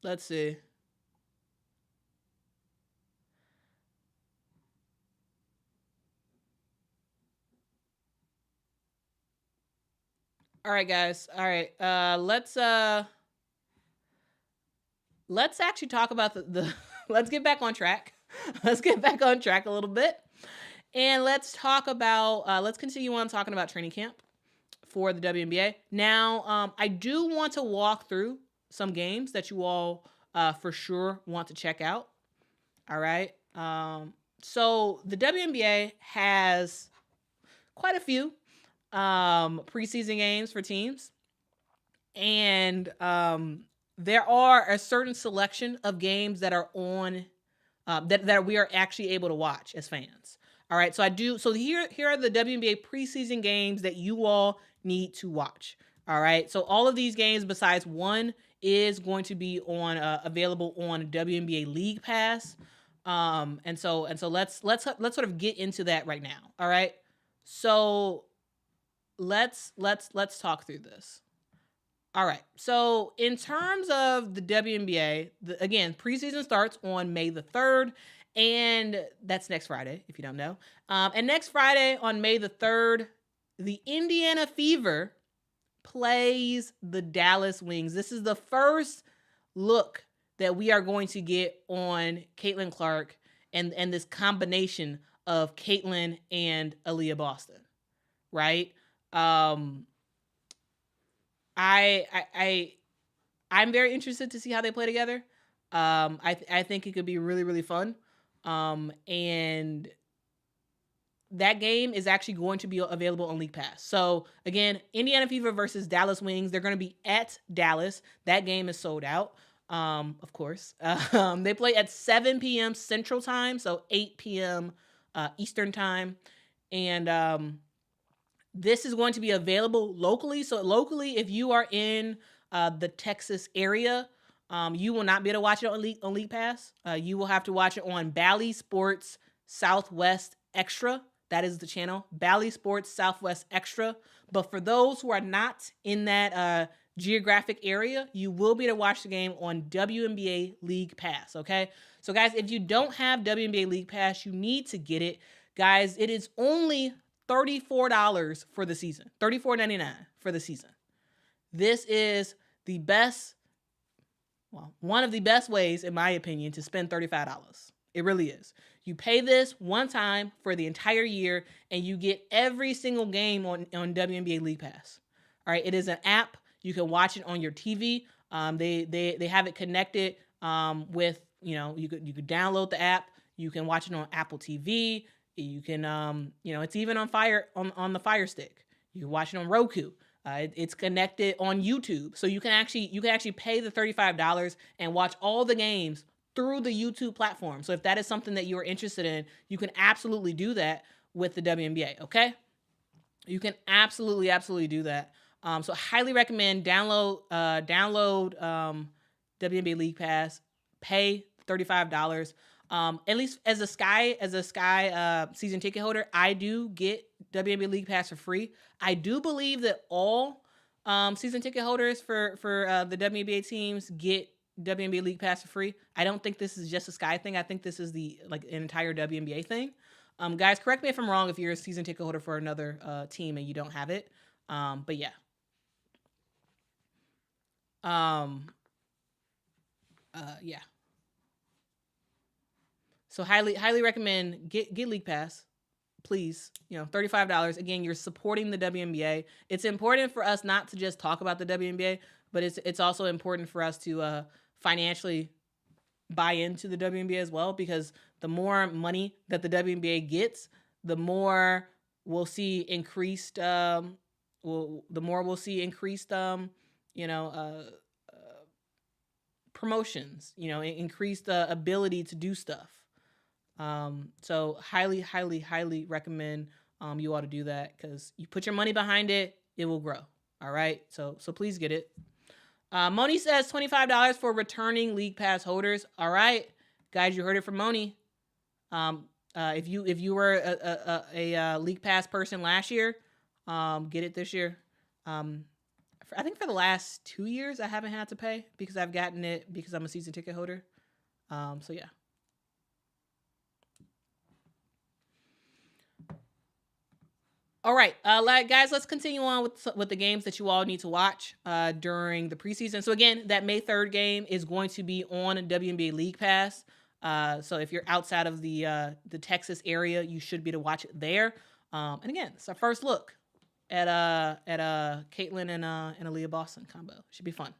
Let's see. All right, guys. All right. Let's actually talk about the let's get back on track. Let's get back on track a little bit. And let's talk about, let's continue on talking about training camp for the WNBA. Now, I do want to walk through some games that you all for sure want to check out. All right. So the WNBA has quite a few preseason games for teams. And there are a certain selection of games that are on that we are actually able to watch as fans. All right, so here are the WNBA preseason games that you all need to watch. All right, so all of these games besides one is going to be on available on WNBA League Pass. And so let's sort of get into that right now. All right, so let's talk through this. All right. So in terms of the WNBA, again, preseason starts on May the 3rd, and that's next Friday, if you don't know. And next Friday on May the 3rd, the Indiana Fever plays the Dallas Wings. This is the first look that we are going to get on Caitlin Clark and this combination of Caitlin and Aaliyah Boston, right? I'm very interested to see how they play together. I think it could be really, really fun. And that game is actually going to be available on League Pass. So again, Indiana Fever versus Dallas Wings. They're going to be at Dallas. That game is sold out. Of course. They play at 7 p.m. Central Time, so 8 p.m. Eastern Time. And this is going to be available locally. So locally, if you are in the Texas area, you will not be able to watch it on League Pass. You will have to watch it on Bally Sports Southwest Extra. That is the channel, Bally Sports Southwest Extra. But for those who are not in that geographic area, you will be able to watch the game on WNBA League Pass, okay? So guys, if you don't have WNBA League Pass, you need to get it. Guys, it is only $34 for the season, $34.99 for the season. This is the best, well, one of the best ways, in my opinion, to spend $35. It really is. You pay this one time for the entire year, and you get every single game on WNBA League Pass. All right, it is an app. You can watch it on your TV. They have it connected with, you could download the app. You can watch it on Apple TV. You can, it's even on the Fire Stick. You can watch it on Roku. It's connected on YouTube, so you can actually pay the $35 and watch all the games through the YouTube platform. So if that is something that you are interested in, you can absolutely do that with the WNBA. Okay, you can absolutely do that. So highly recommend download WNBA League Pass. Pay $35. At least as a Sky season ticket holder, I do get WNBA League Pass for free. I do believe that all season ticket holders for the WNBA teams get WNBA League Pass for free. I don't think this is just a Sky thing. I think this is an entire WNBA thing. Guys, correct me if I'm wrong if you're a season ticket holder for another team and you don't have it. But yeah. Yeah. So highly recommend get League Pass, please. $35. Again, you're supporting the WNBA. It's important for us not to just talk about the WNBA, but it's also important for us to financially buy into the WNBA as well, because the more money that the WNBA gets, the more we'll see increased promotions, increased ability to do stuff. So highly recommend you ought to do that, because you put your money behind it, it will grow. All right. So please get it. Moni says $25 for returning League Pass holders. All right, guys, you heard it from Moni. If you were a League Pass person last year, get it this year. I think for the last 2 years, I haven't had to pay because I've gotten it because I'm a season ticket holder. So yeah. All right, guys, let's continue on with the games that you all need to watch during the preseason. So again, that May 3rd game is going to be on WNBA League Pass. So if you're outside of the Texas area, you should be able to watch it there. And again, it's our first look at Caitlin and Aaliyah Boston combo. Should be fun.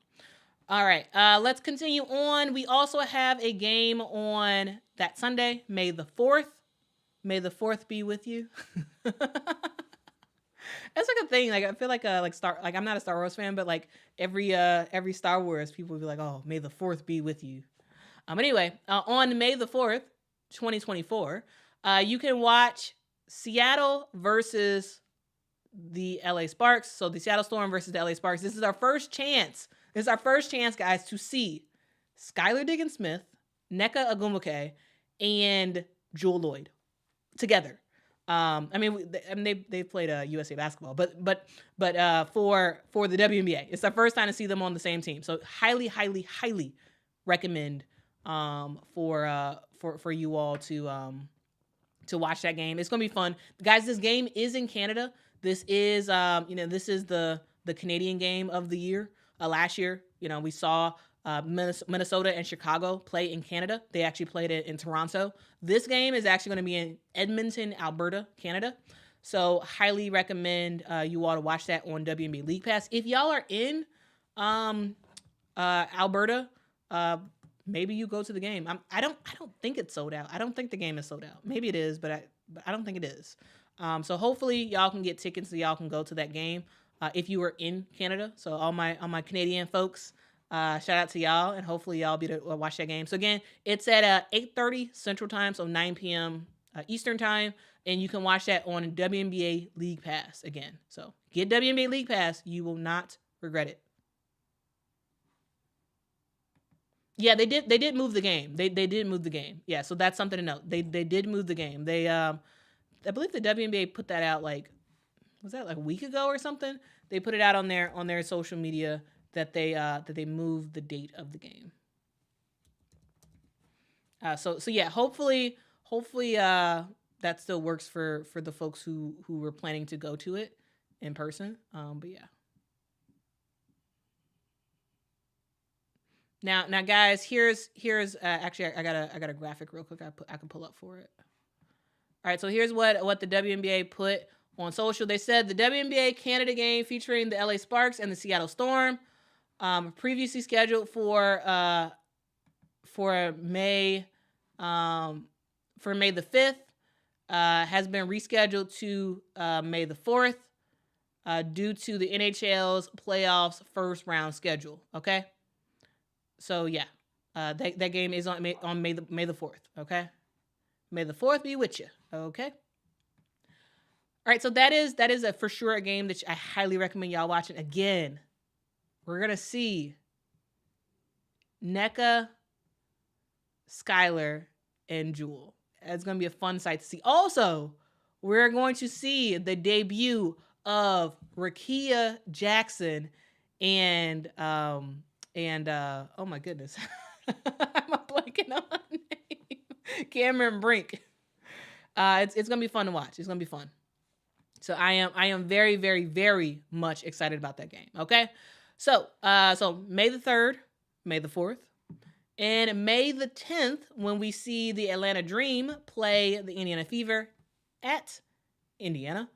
All right, let's continue on. We also have a game on that Sunday, May the 4th. May the 4th be with you. That's like a thing. Like I feel like I'm not a Star Wars fan, but like every Star Wars, people would be like, "Oh, May the 4th be with you." Anyway, on May the 4th, 2024, you can watch Seattle versus the LA Sparks. So the Seattle Storm versus the LA Sparks. This is our first chance. This is our first chance, guys, to see Skylar Diggins-Smith, Nneka Ogwumike, and Jewell Loyd together. They played USA basketball, but for the WNBA, it's the first time to see them on the same team. So highly recommend for you all to watch that game. It's gonna be fun, guys. This game is in Canada. This is this is the Canadian game of the year. Last year, we saw Minnesota and Chicago play in Canada. They actually played it in Toronto. This game is actually going to be in Edmonton, Alberta, Canada. So highly recommend you all to watch that on WNBA League Pass. If y'all are in Alberta, maybe you go to the game. I don't think it's sold out. I don't think the game is sold out. Maybe it is, but I don't think it is. So hopefully y'all can get tickets so y'all can go to that game if you were in Canada. So all my Canadian folks, shout out to y'all, and hopefully y'all be to watch that game. So again, it's at 8:30 Central Time, so 9 p.m. Eastern Time, and you can watch that on WNBA League Pass again. So get WNBA League Pass. You will not regret it. Yeah, they did move the game. They did move the game. Yeah, so that's something to note. They did move the game. They I believe the WNBA put that out was that like a week ago or something? They put it out on their social media that they moved the date of the game. So yeah, hopefully that still works for the folks who were planning to go to it in person. But yeah. Now guys, here's actually I got a graphic real quick I can pull up for it. All right, so here's what the WNBA put on social. They said the WNBA Canada game featuring the LA Sparks and the Seattle Storm, previously scheduled for May the 5th, has been rescheduled to May the 4th due to the NHL's playoffs first round schedule. Okay, so yeah, that game is on May the 4th. Okay, May the 4th be with you. Okay. All right, so that is for sure a game that I highly recommend y'all watching. Again, we're gonna see Nneka, Skylar, and Jewell. It's gonna be a fun sight to see. Also, we're going to see the debut of Rakia Jackson and oh my goodness, I'm blanking on her name. Cameron Brink. It's gonna be fun to watch. It's gonna be fun. So I am very, very, very much excited about that game. Okay, so May the 3rd, May the 4th, and May the 10th when we see the Atlanta Dream play the Indiana Fever at Indiana.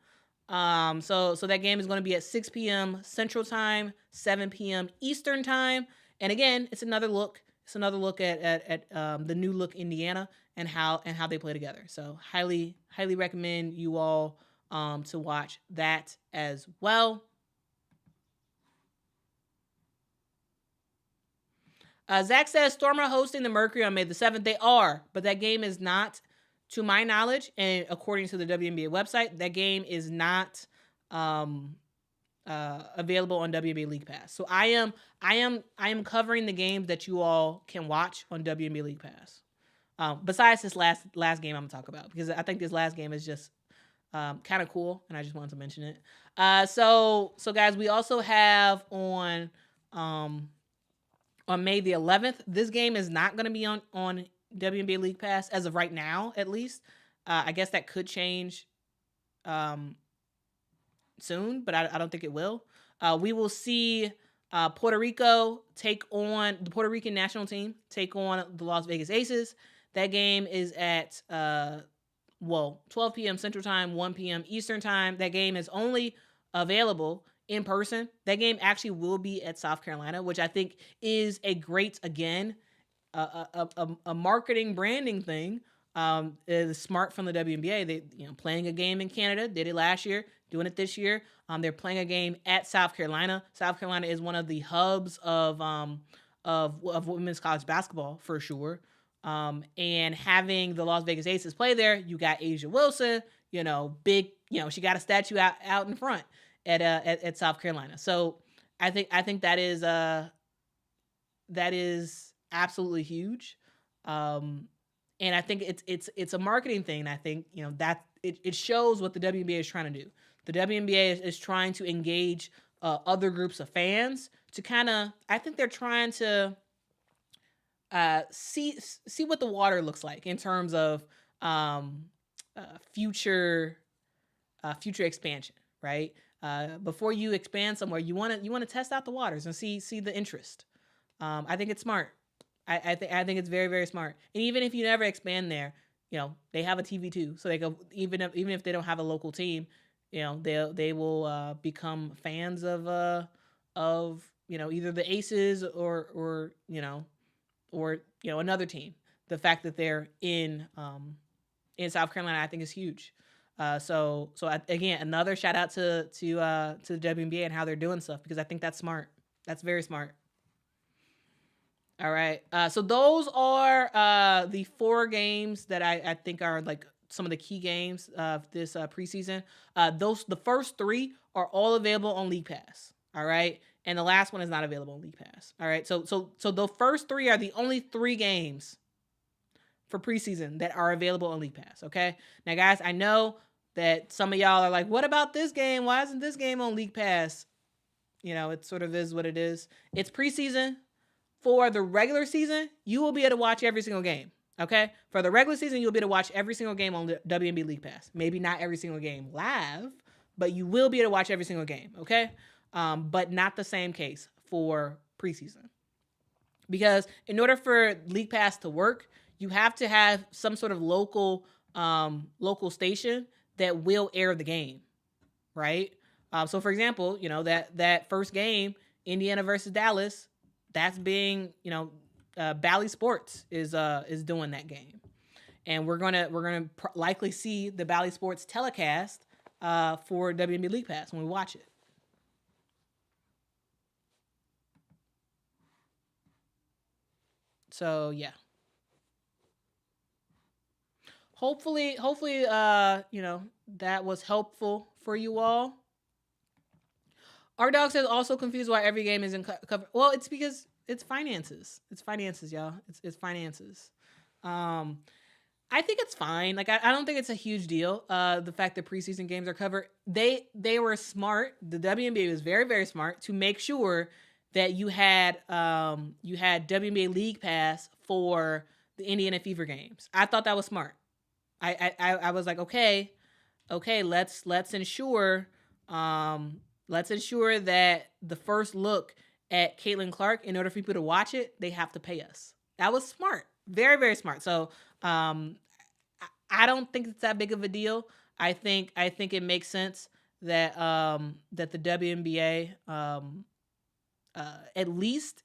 So that game is going to be at 6 p.m. Central Time, 7 p.m. Eastern Time, and again, it's another look. It's another look at the new look Indiana and how they play together. So highly recommend you all to watch that as well. Zach says Storm are hosting the Mercury on May the 7th. They are, but that game is not, to my knowledge, and according to the WNBA website, that game is not available on WNBA League Pass. So I am covering the games that you all can watch on WNBA League Pass. Besides this last game I'm gonna talk about, because I think this last game is just kind of cool, and I just wanted to mention it. So guys, we also have on May the 11th. This game is not going to be on WNBA League Pass as of right now, at least. I guess that could change soon, but I don't think it will. We will see Puerto Rico take on the Puerto Rican national team, take on the Las Vegas Aces. That game is at 12 p.m. Central Time, 1 p.m. Eastern Time. That game is only available in person. That game actually will be at South Carolina, which I think is a great, again, a marketing branding thing. Is smart from the WNBA. They playing a game in Canada, did it last year, doing it this year. They're playing a game at South Carolina. South Carolina is one of the hubs of women's college basketball for sure. And having the Las Vegas Aces play there, you got Asia Wilson, big, she got a statue out in front at South Carolina. So I think that is absolutely huge. And I think it's a marketing thing. And I think, that it shows what the WNBA is trying to do. The WNBA is trying to engage other groups of fans to I think they're trying to see what the water looks like in terms of future expansion, right? Before you expand somewhere, you want to test out the waters and see the interest. I think it's smart. I think it's very, very smart. And even if you never expand there, they have a TV too, so they go even if they don't have a local team, they will become fans of either the Aces or another team. The fact that they're in South Carolina, I think, is huge. So again, another shout out to the WNBA and how they're doing stuff, because I think that's smart. That's very smart. All right. So those are the 4 games that I think are like some of the key games of this preseason. The first 3 are all available on League Pass. All right. And the last one is not available on League Pass. All right. So the first 3 are the only 3 games for preseason that are available on League Pass. Okay. Now, guys, I know that some of y'all are like, what about this game? Why isn't this game on League Pass? It sort of is what it is. It's preseason. For the regular season, you will be able to watch every single game. Okay? For the regular season, you'll be able to watch every single game on the WNBA League Pass. Maybe not every single game live, but you will be able to watch every single game. Okay? But not the same case for preseason. Because in order for League Pass to work, you have to have some sort of local station that will air the game, right? So, for example, that first game, Indiana versus Dallas, that's being, Bally Sports is doing that game, and we're gonna likely see the Bally Sports telecast for WNBA League Pass when we watch it. So yeah. Hopefully, that was helpful for you all. Our dog says also confused why every game isn't covered. Well, it's because it's finances. It's finances, y'all. It's finances. I think it's fine. Like, I don't think it's a huge deal. The fact that preseason games are covered. They were smart. The WNBA was very, very smart to make sure that you had WNBA League Pass for the Indiana Fever games. I thought that was smart. I was like, okay, let's ensure that the first look at Caitlin Clark, in order for people to watch it, they have to pay us. That was smart. Very, very smart. So I don't think it's that big of a deal. I think it makes sense that that the WNBA at least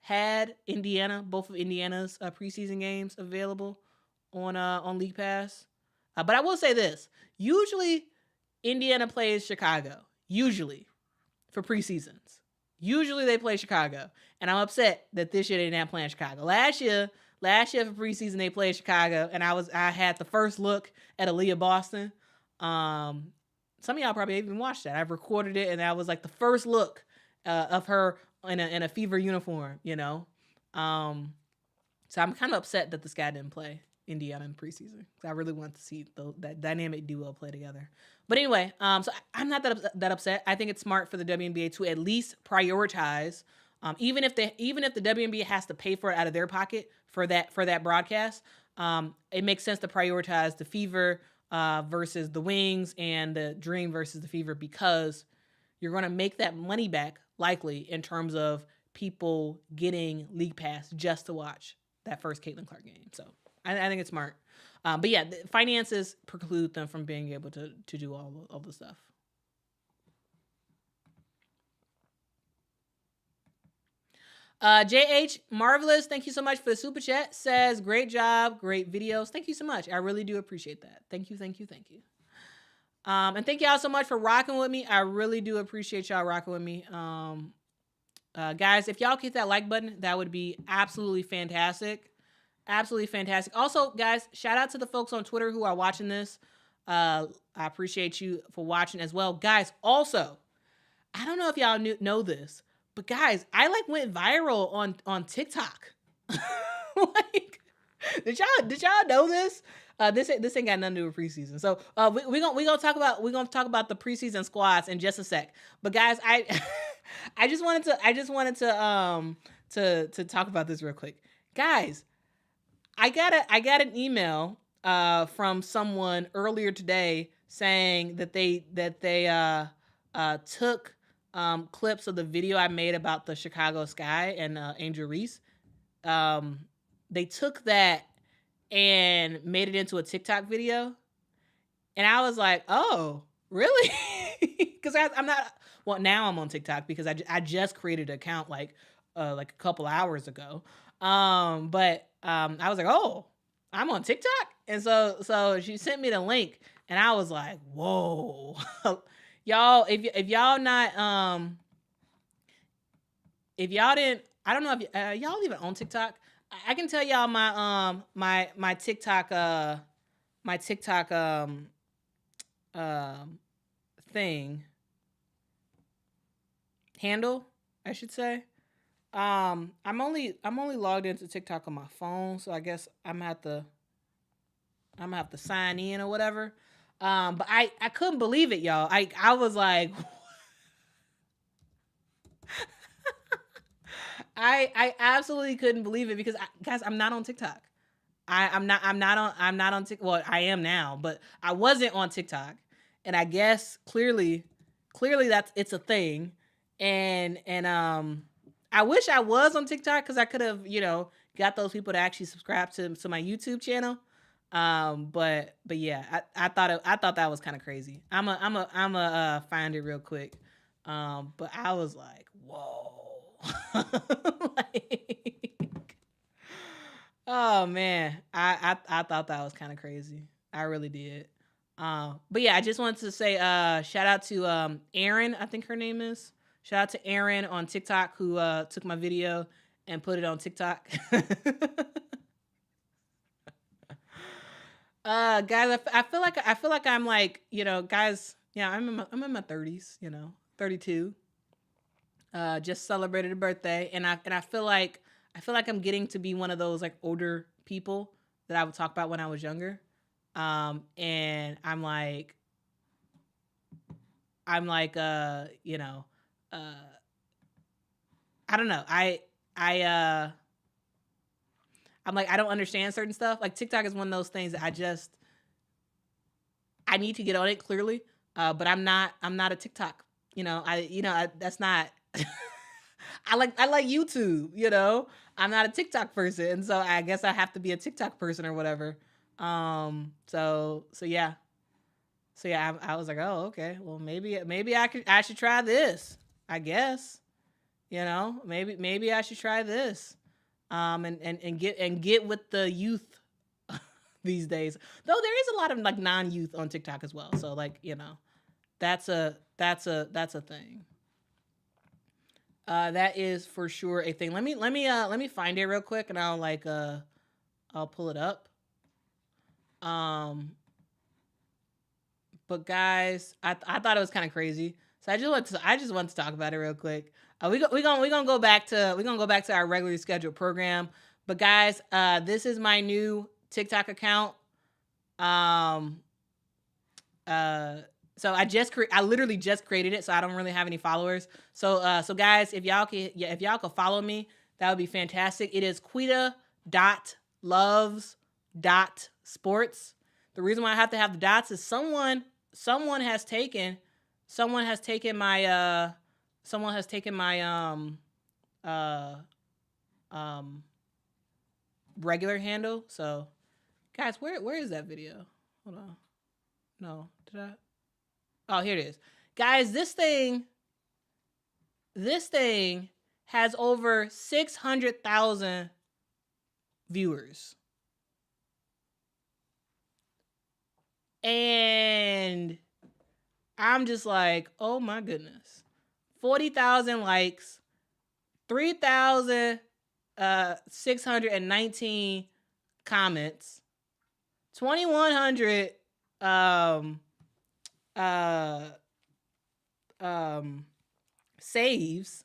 had both of Indiana's preseason games available on League Pass. But I will say this: usually Indiana plays Chicago. Usually for preseasons. Usually they play Chicago. And I'm upset that this year they're not playing Chicago. Last year for preseason they played Chicago, and I had the first look at Aaliyah Boston. Some of y'all probably even watched that. I've recorded it, and that was like the first look of her in a Fever uniform, So I'm kind of upset that this guy didn't play Indiana in preseason. I really want to see that dynamic duo play together. But anyway, so I'm not that upset. I think it's smart for the WNBA to at least prioritize, even if the WNBA has to pay for it out of their pocket for that broadcast. It makes sense to prioritize the Fever versus the Wings and the Dream versus the Fever, because you're going to make that money back likely in terms of people getting League Pass just to watch that first Caitlin Clark game. So I think it's smart. But yeah, the finances preclude them from being able to do all the stuff. JH Marvelous, thank you so much for the super chat. Says, great job, great videos. Thank you so much. I really do appreciate that. Thank you, thank you, thank you. And thank y'all so much for rocking with me. I really do appreciate y'all rocking with me. Guys, if y'all hit that like button, that would be absolutely fantastic. Absolutely fantastic. Also, guys, shout out to the folks on Twitter who are watching this. I appreciate you for watching as well. Guys, also, I don't know if y'all know this, but guys, I like went viral on TikTok. Like, did y'all know this? This ain't got nothing to do with preseason. So we gonna talk about the preseason squads in just a sec. But guys, I just wanted to talk about this real quick. Guys, I got an email from someone earlier today saying that they took clips of the video I made about the Chicago Sky and Angel Reese. They took that and made it into a TikTok video. And I was like, oh, really? Because I'm not, well, now I'm on TikTok because I just created an account like a couple hours ago. But I was like, oh, I'm on TikTok? And so she sent me the link and I was like, whoa. Y'all, if y'all not, if y'all didn't, I don't know if y'all even on TikTok. I can tell y'all my TikTok thing handle, I should say. I'm only logged into TikTok on my phone, so I guess I'm gonna have to sign in or whatever. But I couldn't believe it, y'all. I was like, I absolutely couldn't believe it because guys, I'm not on TikTok. I'm not on TikTok. Well, I am now, but I wasn't on TikTok, and I guess clearly it's a thing, and I wish I was on TikTok because I could have got those people to actually subscribe to my YouTube channel. But yeah, I thought that was kind of crazy. I'm a find it real quick. But I was like, whoa. Like, oh man, I thought that was kind of crazy. I really did. But yeah, I just wanted to say shout out to Erin, I think her name is. Shout out to Erin on TikTok who took my video and put it on TikTok. Guys, I feel like I'm like, guys, yeah, I'm in my 30s, 32. Just celebrated a birthday, and I feel like I'm getting to be one of those like older people that I would talk about when I was younger. And I'm like I don't know. I'm like, I don't understand certain stuff. Like TikTok is one of those things that I need to get on it clearly. But I'm not a TikTok. That's not. I like YouTube. I'm not a TikTok person, and so I guess I have to be a TikTok person or whatever. So yeah. So yeah, I was like, oh, okay. Well, maybe I should try this. I guess. Maybe I should try this. And get with the youth these days. Though there is a lot of like non-youth on TikTok as well. So like, that's a thing. That is for sure a thing. Let me find it real quick and I'll pull it up. But guys, I thought it was kind of crazy. So I just want to talk about it real quick. We're gonna go back to our regularly scheduled program. But guys, this is my new TikTok account. So I literally just created it, so I don't really have any followers. So guys, if y'all could follow me, that would be fantastic. It is quitalovesports. The reason why I have to have the dots is someone has taken my regular handle. So Guys, where is that video? Hold on. No, did I? Oh, here it is. Guys, this thing has over 600,000 viewers. And I'm just like, oh my goodness. 40,000 likes, 3,619 comments, 2,100 saves,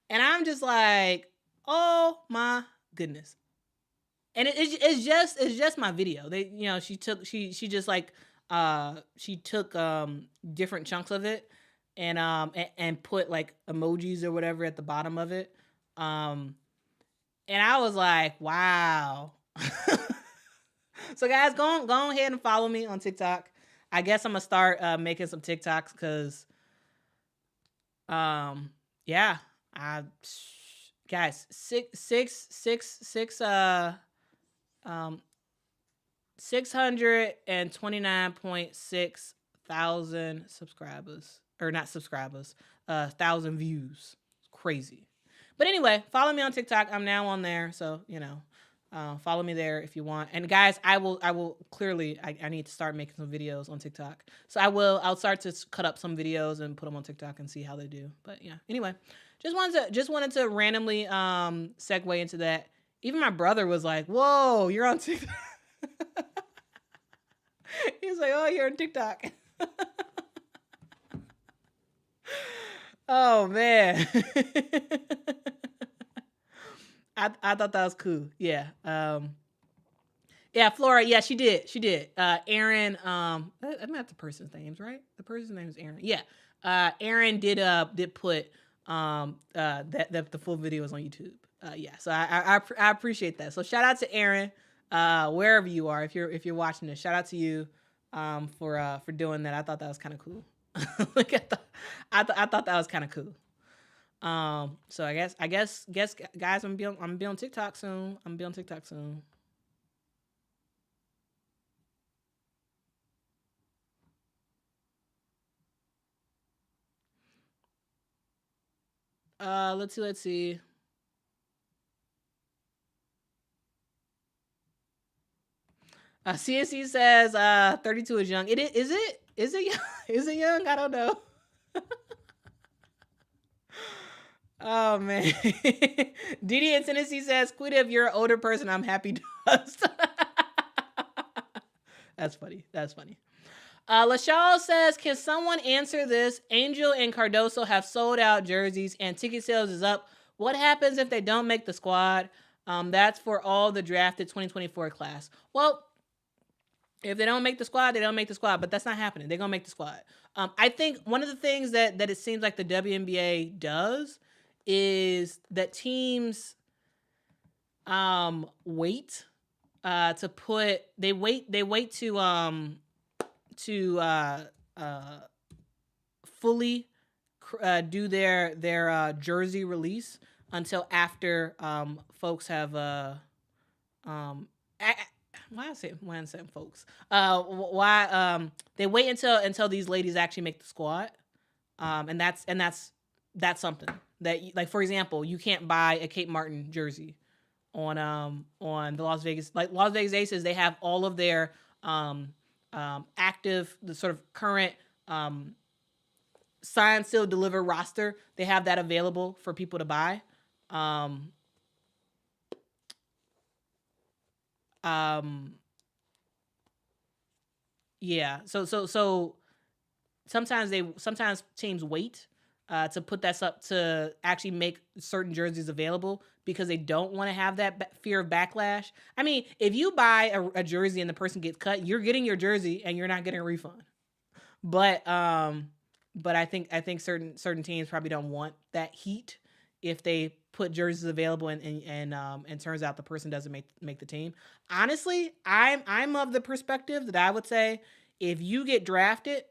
and I'm just like, oh my goodness. And it's just my video. They, she took different chunks of it and put like emojis or whatever at the bottom of it. And I was like, wow. So guys, go ahead and follow me on TikTok. I guess I'm gonna start making some TikToks because yeah, guys, 629.6 thousand subscribers, or not subscribers, 1,000 views. It's crazy. But anyway, follow me on TikTok. I'm now on there, so follow me there if you want. And guys, I will clearly, I need to start making some videos on TikTok. So I'll start to cut up some videos and put them on TikTok and see how they do. But yeah, anyway, just wanted to randomly segue into that. Even my brother was like, "Whoa, you're on TikTok." He's like, "Oh, you're on TikTok." Oh man. I thought that was cool. Yeah. Yeah, Flora. Yeah, she did. Aaron. I'm not the person's names, right? The person's name is Aaron. Yeah. Aaron did put that the full video is on YouTube. Yeah. So I appreciate that. So shout out to Aaron, wherever you are. If you're watching this, shout out to you, for doing that. I thought that was kind of cool. Like I thought that was kind of cool. So I guess guys, I'm gonna be on TikTok soon. Let's see. CNC says 32 is young. Is it is it young? I don't know. Oh man. Didi in Tennessee says, "Quita, if you're an older person, I'm happy dust." That's funny. LaShaw says, "Can someone answer this? Angel and Cardoso have sold out jerseys and ticket sales is up. What happens if they don't make the squad? That's for all the drafted 2024 class." Well, if they don't make the squad, they don't make the squad, but that's not happening. They're going to make the squad. I think one of the things that it seems like the WNBA does is that teams wait to put, they wait to fully do their jersey release until after folks have why I say folks? Why they wait until these ladies actually make the squad, and that's something that, like, for example, you can't buy a Kate Martin jersey on the Las Vegas Aces. They have all of their active, the sort of current sign, seal, deliver roster. They have that available for people to buy. Yeah. So sometimes teams wait to put that up to actually make certain jerseys available because they don't want to have that fear of backlash. I mean, if you buy a jersey and the person gets cut, you're getting your jersey and you're not getting a refund. But I think certain teams probably don't want that heat if they put jerseys available and turns out the person doesn't make the team. Honestly, I'm of the perspective that I would say, if you get drafted,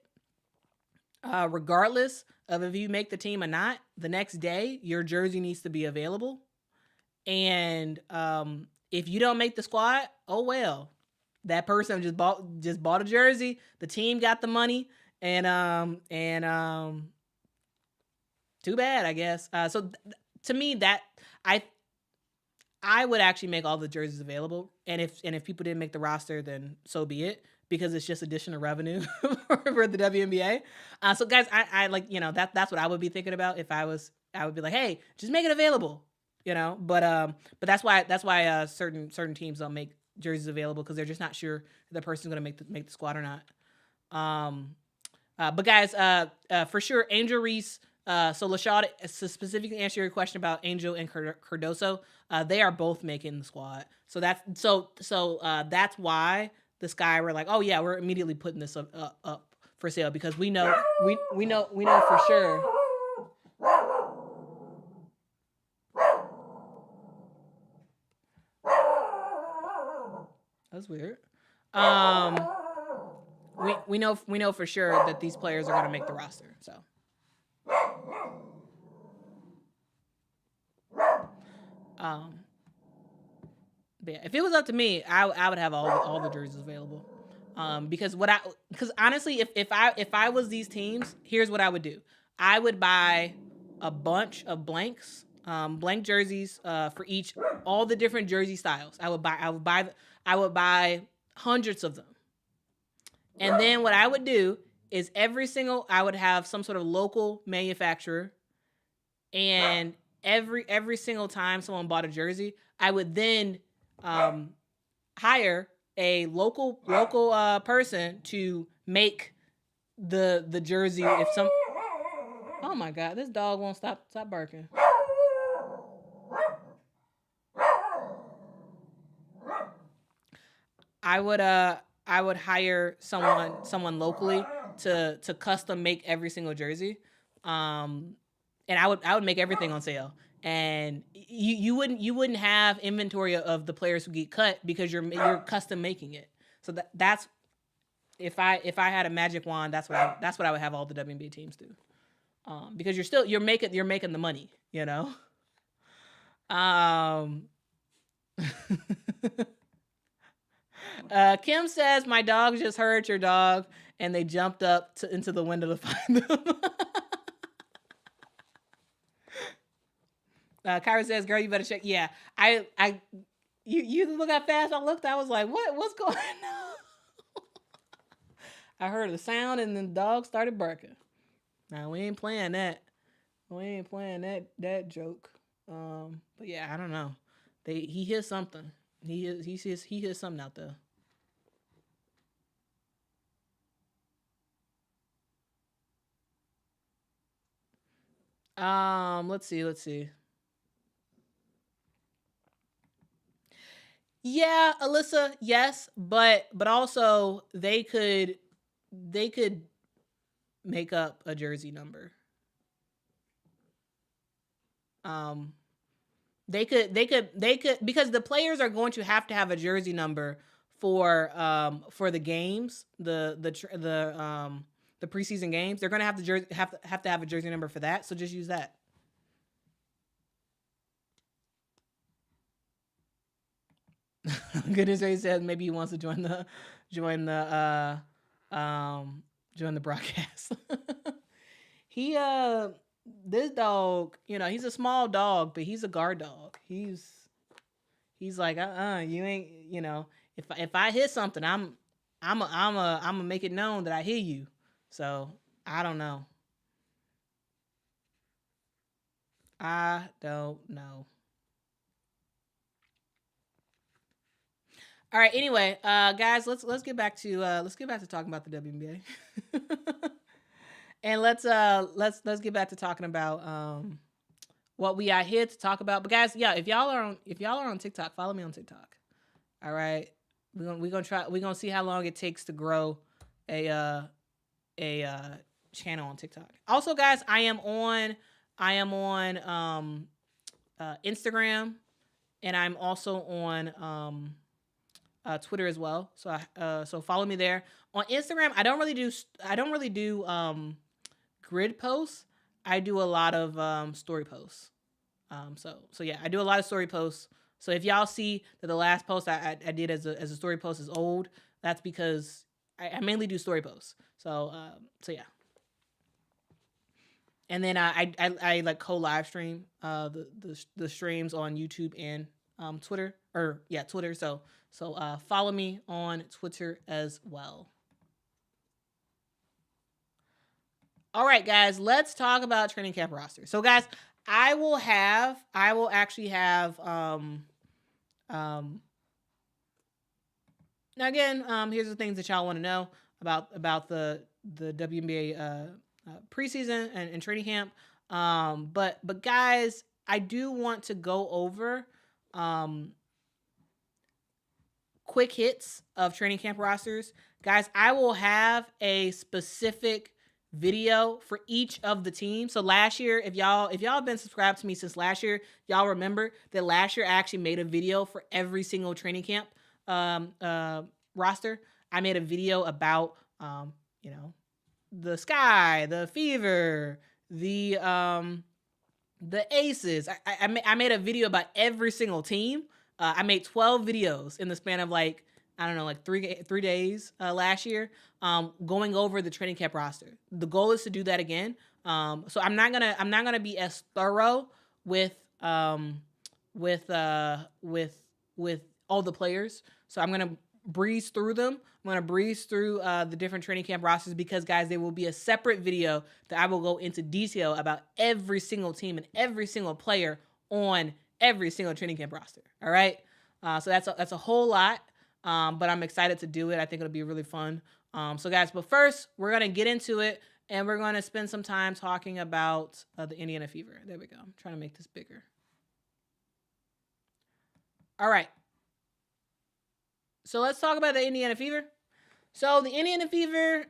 regardless of if you make the team or not, the next day your jersey needs to be available. And if you don't make the squad, oh well. that person just bought a jersey. The team got the money, and too bad, I guess. To me, that I I would actually make all the jerseys available, and if people didn't make the roster, then so be it, because it's just additional revenue for the WNBA. So guys, I like, that's what I would be thinking about if I was. I would be like, hey, just make it available, but that's why certain teams don't make jerseys available, because they're just not sure if the person's going to make the squad or not. But guys, for sure, Angel Reese. So Lashad, to specifically answer your question about Angel and Cardoso, they are both making the squad. So that's why this guy, we're like, oh yeah, we're immediately putting this up for sale, because we know for sure. That's weird. We know for sure that these players are going to make the roster. So. But yeah, if it was up to me, I would have all the jerseys available. Because honestly, if I was these teams, here's what I would do. I would buy a bunch of blank jerseys for all the different jersey styles. I would buy hundreds of them. And then what I would do is I would have some sort of local manufacturer, and every single time someone bought a jersey, I would then hire a local person to make the jersey. Oh my God, this dog won't stop barking. I would hire someone locally to custom make every single jersey. And I would make everything on sale. And you wouldn't have inventory of the players who get cut, because you're custom making it. So that's if I had a magic wand, that's what I would have all the WNBA teams do. Because you're making the money, Kim says, my dog just heard your dog and they jumped up into the window to find them. Kyra says, girl, you better check. Yeah, you look how fast I looked. I was like, what's going on? I heard the sound and then the dog started barking. Now we ain't playing that. We ain't playing that joke. But yeah, I don't know. He hears something. He hears something out there. Let's see. Yeah, Alyssa, yes, but also they could make up a jersey number. They could because the players are going to have a jersey number for the games, the preseason games. They're going to have to have a jersey number for that. So just use that. Goodness Ray says maybe he wants to join the broadcast. He this dog, he's a small dog, but he's a guard dog. He's like, you ain't, if I hit something, I'm gonna make it known that I hear you. So I don't know. All right. Anyway, guys, let's get back to talking about the WNBA, and let's get back to talking about what we are here to talk about. But guys, yeah, if y'all are on TikTok, follow me on TikTok. All right, we're gonna see how long it takes to grow a channel on TikTok. Also, guys, I am on Instagram, and I'm also on Twitter as well. So follow me there. On Instagram, I don't really do grid posts. I do a lot of story posts. So yeah, I do a lot of story posts So if y'all see that the last post I did as a story post is old, that's because I mainly do story posts. So yeah. And then I like co-live stream the streams on YouTube and Twitter, or yeah, Twitter. So follow me on Twitter as well. All right, guys, let's talk about training camp roster. So, guys, I will actually have now again, here's the things that y'all want to know about the WNBA preseason and training camp. But guys, I do want to go over quick hits of training camp rosters. Guys, I will have a specific video for each of the teams. So last year, if y'all have been subscribed to me since last year, y'all remember that last year I actually made a video for every single training camp roster. I made a video about the Sky, the Fever, the Aces. I made a video about every single team. I made 12 videos in the span of like 3 days last year, going over the training camp roster. The goal is to do that again. So I'm not gonna be as thorough with all the players. So I'm gonna breeze through them. I'm gonna breeze through the different training camp rosters because, guys, there will be a separate video that I will go into detail about every single team and every single player on every single training camp roster. All right. So that's a whole lot. But I'm excited to do it. I think it'll be really fun. So guys, but first we're going to get into it and we're going to spend some time talking about the Indiana Fever. There we go. I'm trying to make this bigger. All right. So let's talk about the Indiana Fever. So the Indiana Fever,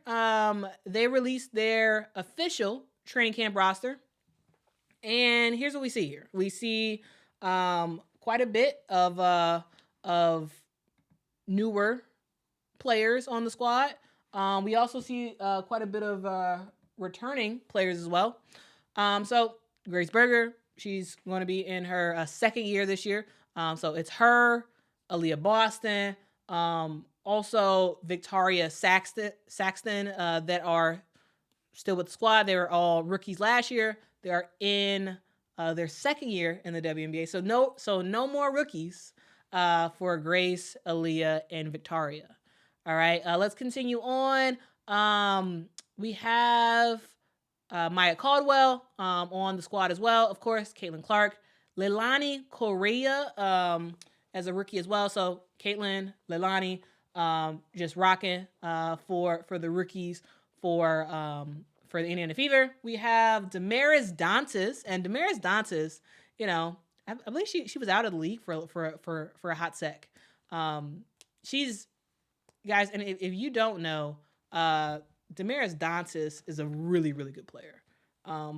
they released their official training camp roster. And here's what we see here. We see quite a bit of newer players on the squad. We also see quite a bit of returning players as well. So Grace Berger, she's going to be in her second year this year. So it's her, Aaliyah Boston, also Victoria Saxton that are still with the squad. They were all rookies last year. They are in their second year in the WNBA. So no more rookies for Grace, Aaliyah, and Victoria. All right, let's continue on. We have Maya Caldwell on the squad as well. Of course, Caitlin Clark, Leilani Correa as a rookie as well. So Caitlin, Leilani, just rocking for the rookies for the Indiana Fever. We have Damaris Dantas, and Damaris Dantas, I believe she was out of the league for a hot sec. She's, guys, and if you don't know, Damaris Dantas is a really, really good player.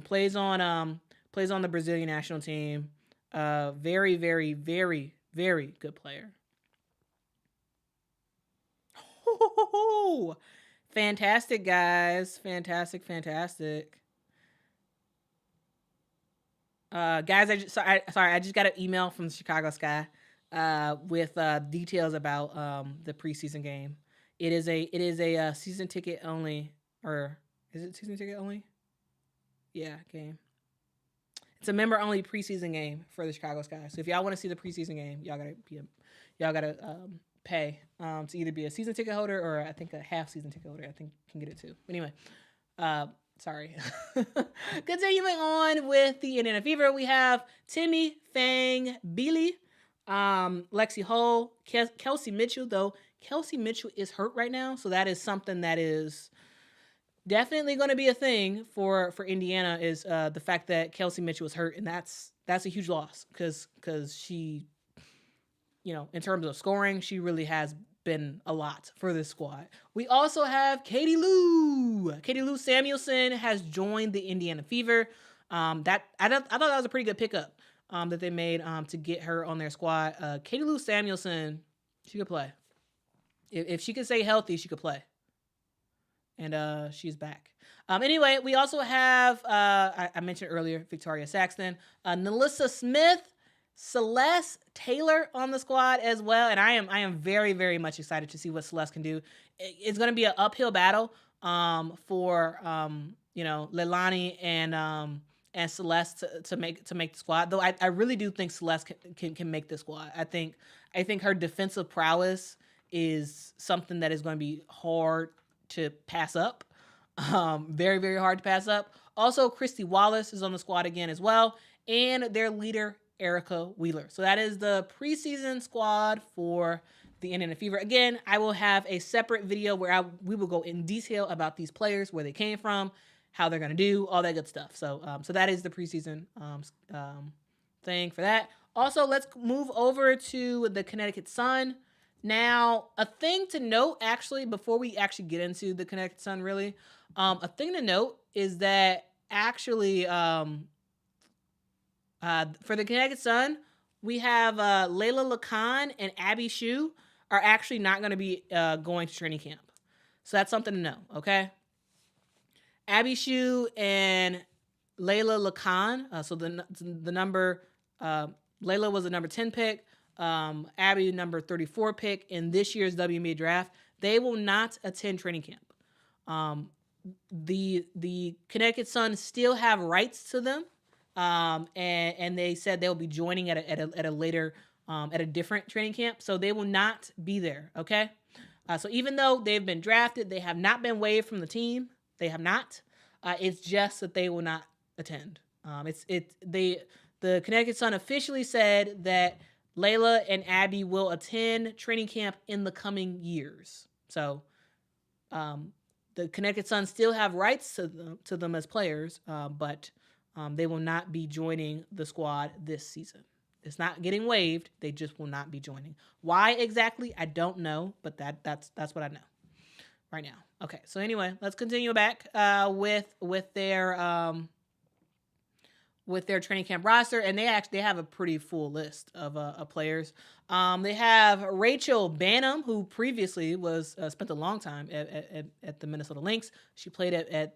Plays on the Brazilian national team. Very, very, very, very good player. Fantastic, guys. Fantastic. Guys, I just got an email from the Chicago Sky with details about the preseason game. It is a season ticket only, or is it season ticket only? Yeah, game. It's a member only preseason game for the Chicago Sky. So if y'all want to see the preseason game, y'all gotta pay to either be a season ticket holder or I think a half season ticket holder. I think can get it too. Anyway, sorry. Continuing on with the Indiana Fever, we have Timmy Fang Bealey, Lexi Hull, Kelsey Mitchell. Though Kelsey Mitchell is hurt right now, so that is something that is definitely going to be a thing for Indiana. Is the fact that Kelsey Mitchell is hurt, and that's a huge loss because she, in terms of scoring, she really has been a lot for this squad. We also have Katie Lou Samuelson has joined the Indiana Fever. I thought that was a pretty good pickup that they made to get her on their squad. Katie Lou Samuelson, she could play. If she could stay healthy, she could play. And she's back. Anyway, we also have I mentioned earlier Victoria Saxton, Nalissa Smith, Celeste Taylor on the squad as well, and I am very, very much excited to see what Celeste can do. It's going to be an uphill battle for Leilani and Celeste to make the squad. Though I really do think Celeste can make the squad. I think her defensive prowess is something that is going to be hard to pass up. Very, very hard to pass up. Also, Christy Wallace is on the squad again as well, and their leader, Erica Wheeler. So that is the preseason squad for the Indiana Fever. Again, I will have a separate video where we will go in detail about these players, where they came from, how they're going to do, all that good stuff. So that is the preseason thing for that. Also, let's move over to the Connecticut Sun. Now, a thing to note, actually, before we actually get into the Connecticut Sun, really, a thing to note is that actually for the Connecticut Sun, we have Layla Lacan and Abby Shue are actually not going to be going to training camp. So that's something to know, okay? Abby Shue and Layla Lacan, so the number, Layla was the number 10 pick, Abby number 34 pick in this year's WNBA draft. They will not attend training camp. The Connecticut Sun still have rights to them, and they said they'll be joining at a later at a different training camp, so they will not be there. Okay, so even though they've been drafted, they have not been waived from the team. They have not. It's just that they will not attend. The Connecticut Sun officially said that Layla and Abby will attend training camp in the coming years. So the Connecticut Sun still have rights to them as players, but they will not be joining the squad this season. It's not getting waived. They just will not be joining. Why exactly? I don't know, but that's what I know right now. Okay, so anyway, let's continue back with their training camp roster, and they have a pretty full list of players. They have Rachel Banham, who previously spent a long time at the Minnesota Lynx. She played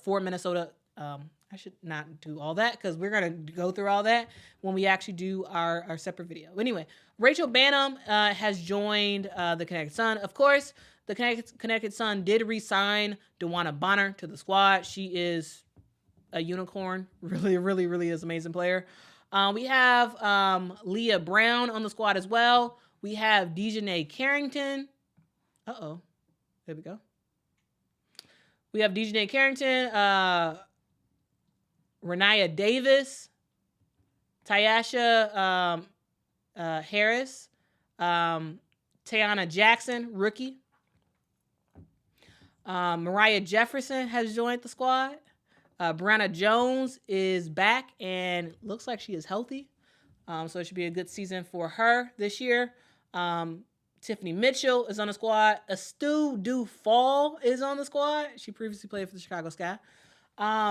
for Minnesota. I should not do all that because we're gonna go through all that when we actually do our separate video. Anyway, Rachel Banham has joined the Connecticut Sun. Of course, the Connecticut Sun did re-sign DeWanna Bonner to the squad. She is a unicorn. Really, really, really is an amazing player. We have Leah Brown on the squad as well. We have Dejanay Carrington. There we go. We have Dejanay Carrington, Renaya Davis, Tyasha Harris, Tayana Jackson, rookie. Mariah Jefferson has joined the squad. Brianna Jones is back and looks like she is healthy. So it should be a good season for her this year. Tiffany Mitchell is on the squad. Astu Dufall is on the squad. She previously played for the Chicago Sky.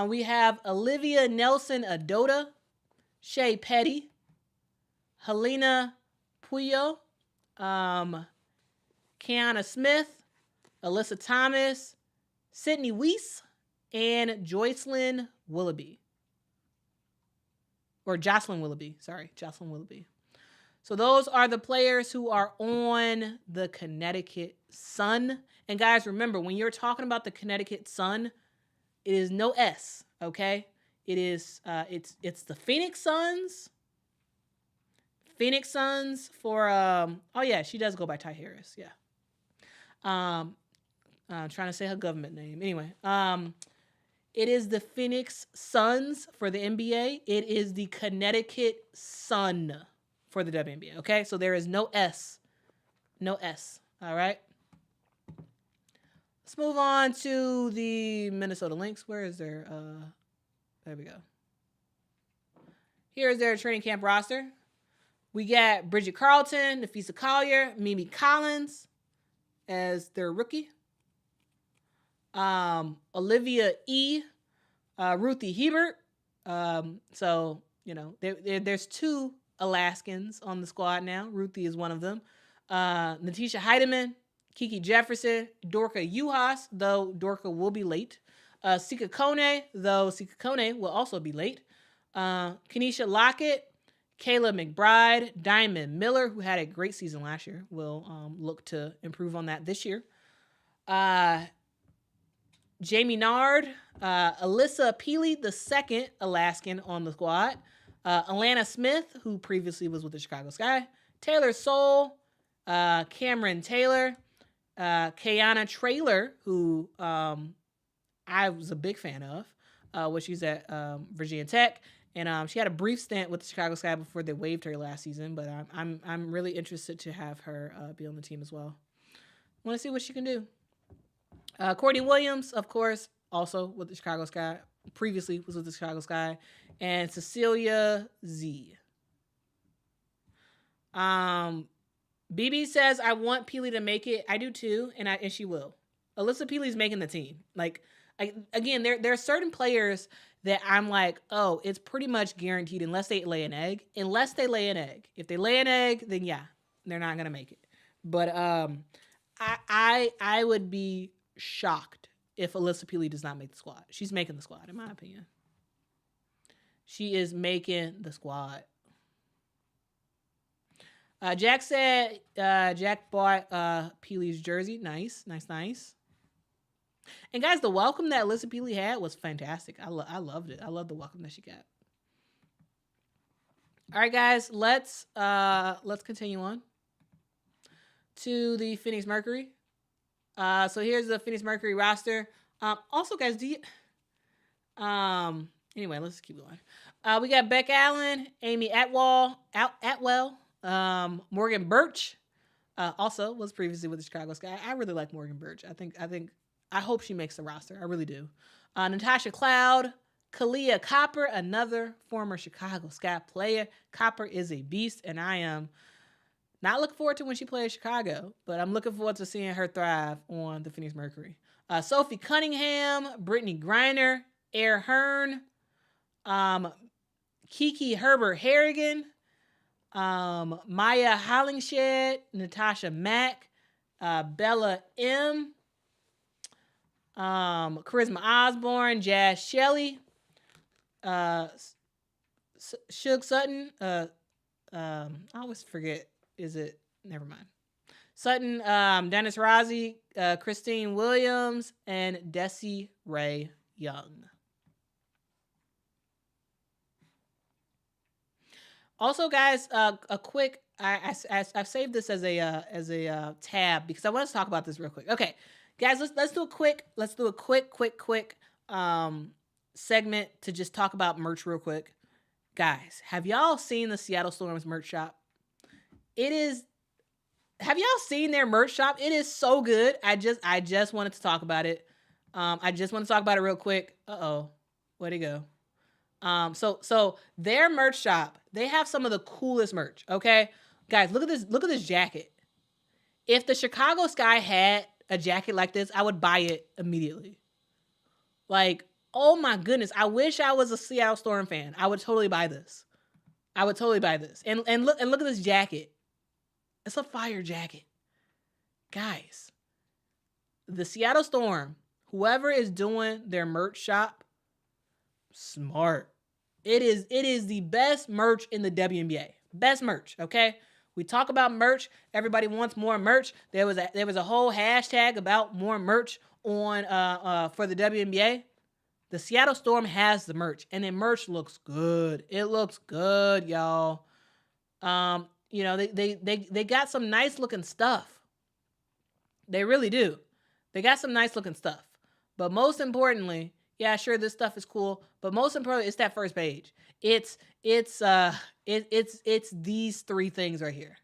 We have Olivia Nelson Adota, Shea Petty, Helena Puyo, Kiana Smith, Alyssa Thomas, Sydney Weiss, and Jocelyn Willoughby. Jocelyn Willoughby. So those are the players who are on the Connecticut Sun. And guys, remember, when you're talking about the Connecticut Sun, it is no S, okay? It is it's the Phoenix Suns. Phoenix Suns for she does go by Ty Harris, yeah. I'm trying to say her government name. Anyway, it is the Phoenix Suns for the NBA. It is the Connecticut Sun for the WNBA, okay? So there is no S. No S, all right? Let's move on to the Minnesota Lynx. Where is their, there we go. Here's their training camp roster. We got Bridget Carlton, Nafisa Collier, Mimi Collins as their rookie. Olivia E., Ruthie Hebert. So, there's two Alaskans on the squad now. Ruthie is one of them. Natisha Heidemann, Kiki Jefferson, Dorka Uhas, though Dorka will be late. Sika Kone, though Sika Kone will also be late. Kenesha Lockett, Kayla McBride, Diamond Miller, who had a great season last year, will look to improve on that this year. Jamie Nard, Alyssa Peely, the second Alaskan on the squad. Alana Smith, who previously was with the Chicago Sky. Taylor Soule, Cameron Taylor, Kayana Traylor, who I was a big fan of, when she was at Virginia Tech. And she had a brief stint with the Chicago Sky before they waived her last season, but I'm really interested to have her be on the team as well. Want to see what she can do. Courtney Williams, of course, also with the Chicago Sky. Previously was with the Chicago Sky. And Cecilia Z. BB says, I want Peely to make it. I do too, and she will. Alyssa Peely's making the team. Like, again, there are certain players that I'm like, oh, it's pretty much guaranteed unless they lay an egg. If they lay an egg, then yeah, they're not gonna make it. But I would be shocked if Alyssa Peely does not make the squad. She's making the squad, in my opinion. She is making the squad. Jack said Jack bought Peely's jersey. Nice. And guys, the welcome that Alyssa Peely had was fantastic. I loved it. I love the welcome that she got. All right, guys, let's continue on to the Phoenix Mercury. So here's the Phoenix Mercury roster. Also, guys, anyway, let's keep going. We got Beck Allen, Amy Atwell, Morgan Birch, also was previously with the Chicago Sky. I really like Morgan Birch. I hope she makes the roster. I really do. Natasha Cloud, Kalia Copper, another former Chicago Sky player. Copper is a beast, and I am not looking forward to when she plays Chicago, but I'm looking forward to seeing her thrive on the Phoenix Mercury. Sophie Cunningham, Brittany Griner, Air Hearn, Kiki Herbert Harrigan, Maya Hollingshed, Natasha Mack, Bella M, Charisma Osborne, Jazz Shelley, Shug Sutton, I always forget, never mind. Sutton, Dennis Rozzi, Christine Williams, and Desi Ray Young. Also, guys, a quick, I've saved this as a tab because I want to talk about this real quick. Okay, guys, let's do a quick segment to just talk about merch real quick. Guys, have y'all seen the Seattle Storm's merch shop? Have y'all seen their merch shop? It is so good. I just wanted to talk about it. I just want to talk about it real quick. Where'd it go? So their merch shop, they have some of the coolest merch. Okay, guys, look at this jacket. If the Chicago Sky had a jacket like this, I would buy it immediately. Like, oh my goodness, I wish I was a Seattle Storm fan. I would totally buy this. And look at this jacket. It's a fire jacket. Guys, the Seattle Storm, whoever is doing their merch shop, smart. It is the best merch in the WNBA. Best merch, okay? We talk about merch. Everybody wants more merch. There was a whole hashtag about more merch on for the WNBA. The Seattle Storm has the merch, and the merch looks good. It looks good, y'all. They got some nice looking stuff. They really do. They got some nice looking stuff. But most importantly, yeah, sure, this stuff is cool. But most importantly, it's that first page. It's these three things right here: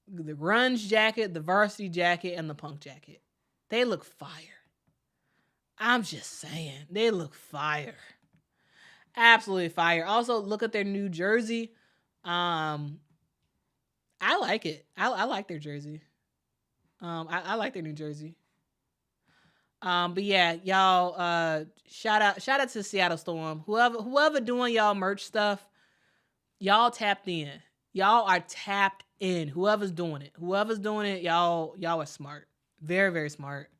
the grunge jacket, the varsity jacket, and the punk jacket. They look fire. I'm just saying, they look fire. Absolutely fire. Also, look at their new jersey. I like it. I like their jersey. I like their new jersey. But yeah, y'all, shout out to Seattle Storm. Whoever doing y'all merch stuff, y'all tapped in. Y'all are tapped in. Whoever's doing it, y'all are smart. Very, very smart.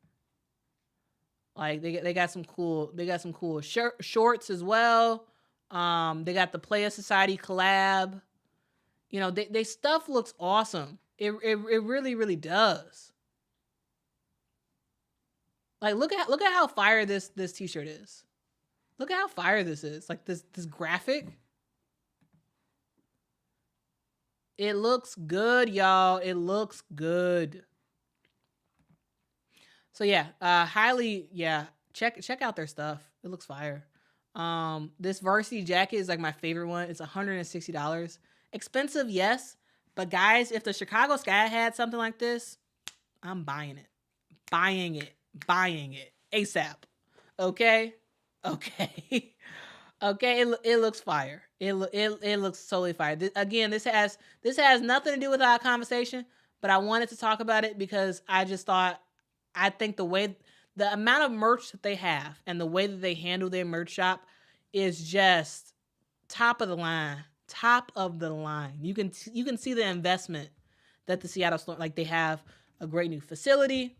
Like they got some cool shorts as well. They got the Player Society collab. You know, they stuff looks awesome. It really, really does. Like look at how fire this t-shirt is. Look at how fire this is. Like this graphic. It looks good, y'all. It looks good. So yeah, highly, yeah, check out their stuff. It looks fire. This varsity jacket is like my favorite one. It's $160. Expensive, yes, but guys, if the Chicago Sky had something like this, I'm buying it. Buying it ASAP. Okay? Okay. Okay, it looks fire. It looks totally fire. This has nothing to do with our conversation, but I wanted to talk about it because I think the amount of merch that they have and the way that they handle their merch shop is just top of the line. Top of the line. You can see the investment that the Seattle Storm, like they have a great new facility.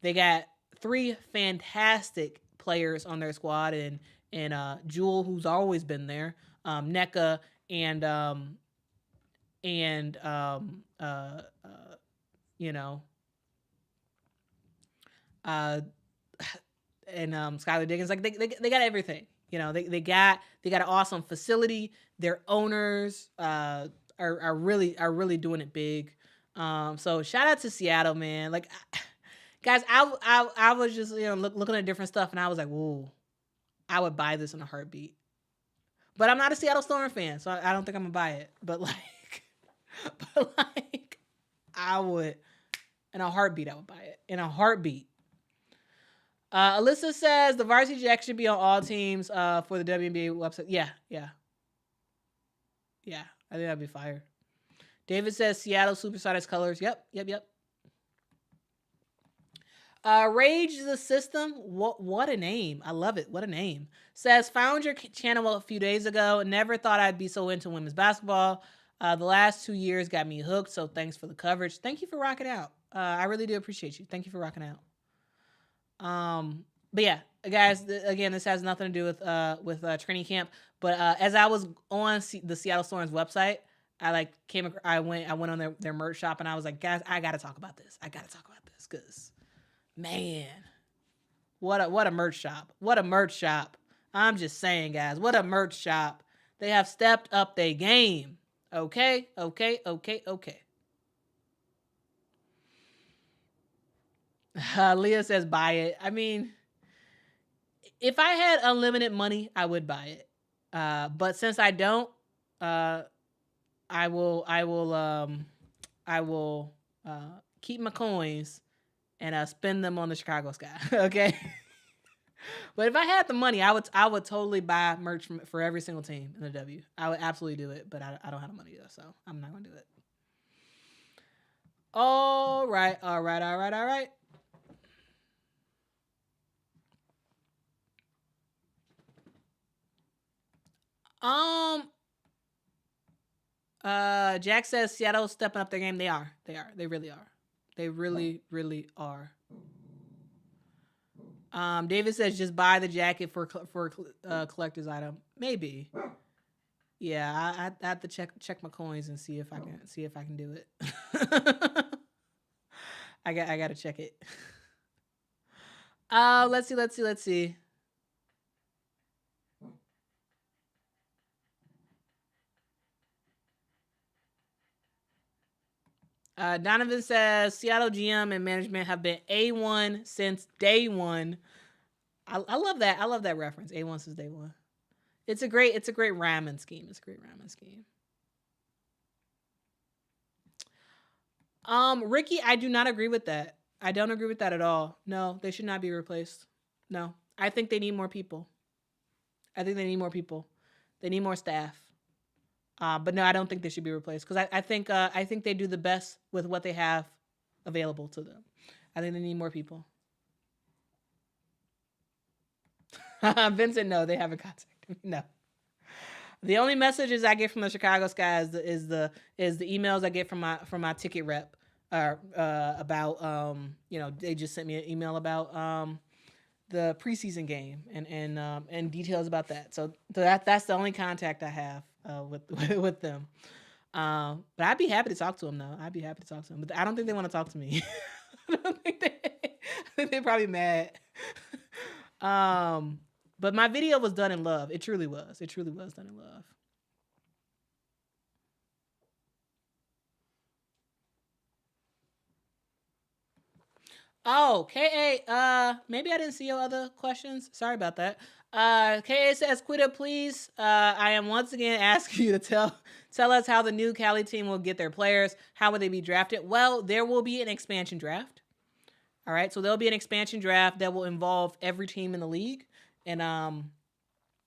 They got 3 fantastic players on their squad and Jewel, who's always been there, NECA, and you know, and Skylar Diggins. Like they got everything. You know, they got an awesome facility. Their owners are really doing it big. So shout out to Seattle, man. Like, guys, I was just, you know, looking at different stuff, and I was like, whoa, I would buy this in a heartbeat. But I'm not a Seattle Storm fan, so I don't think I'm gonna buy it. But like, I would, in a heartbeat, I would buy it in a heartbeat. Alyssa says the varsity jack should be on all teams for the WNBA website. Yeah. I think that'd be fire. David says Seattle Supersonics colors. Yep. Rage the System. What a name. I love it. What a name. Says, found your channel a few days ago. Never thought I'd be so into women's basketball. The last 2 years got me hooked, so thanks for the coverage. Thank you for rocking out. I really do appreciate you. Thank you for rocking out. But yeah, guys, again, this has nothing to do with training camp. But as I was on the Seattle Storm's website, I went on their merch shop, and I was like, guys, I gotta talk about this because, man, what a merch shop. What a merch shop. I'm just saying, guys, what a merch shop. They have stepped up their game. Okay. Leah says buy it. I mean, if I had unlimited money, I would buy it. But since I don't, I will keep my coins and spend them on the Chicago Sky. Okay. But if I had the money, I would totally buy merch for every single team in the W. I would absolutely do it, but I don't have the money though, so I'm not gonna do it. All right. Jack says Seattle's stepping up their game. They are. They really are. They really are. David says just buy the jacket for collector's item. Maybe. Yeah, I have to check my coins and see if I can do it. I got to check it. Let's see. Donovan says Seattle GM and management have been A1 since day one. I love that. I love that reference. A1 since day one. It's a great ramen scheme. Ricky, I do not agree with that. I don't agree with that at all. No, they should not be replaced. No, I think they need more people. They need more staff. But no, I don't think they should be replaced because I think they do the best with what they have available to them. I think they need more people. Vincent, no, they haven't contacted me. No. The only messages I get from the Chicago Sky is the emails I get from my ticket rep about they just sent me an email about the preseason game and details about that. So that's the only contact I have with them. But I'd be happy to talk to him though. I'd be happy to talk to him, but I don't think they want to talk to me. I don't think I think they're probably mad. But my video was done in love. It truly was. It truly was done in love. Oh, KA, maybe I didn't see your other questions. Sorry about that. KA says, Quita, please, I am once again asking you to tell us how the new Cali team will get their players. How will they be drafted? Well, there will be an expansion draft. All right, so there'll be an expansion draft that will involve every team in the league. And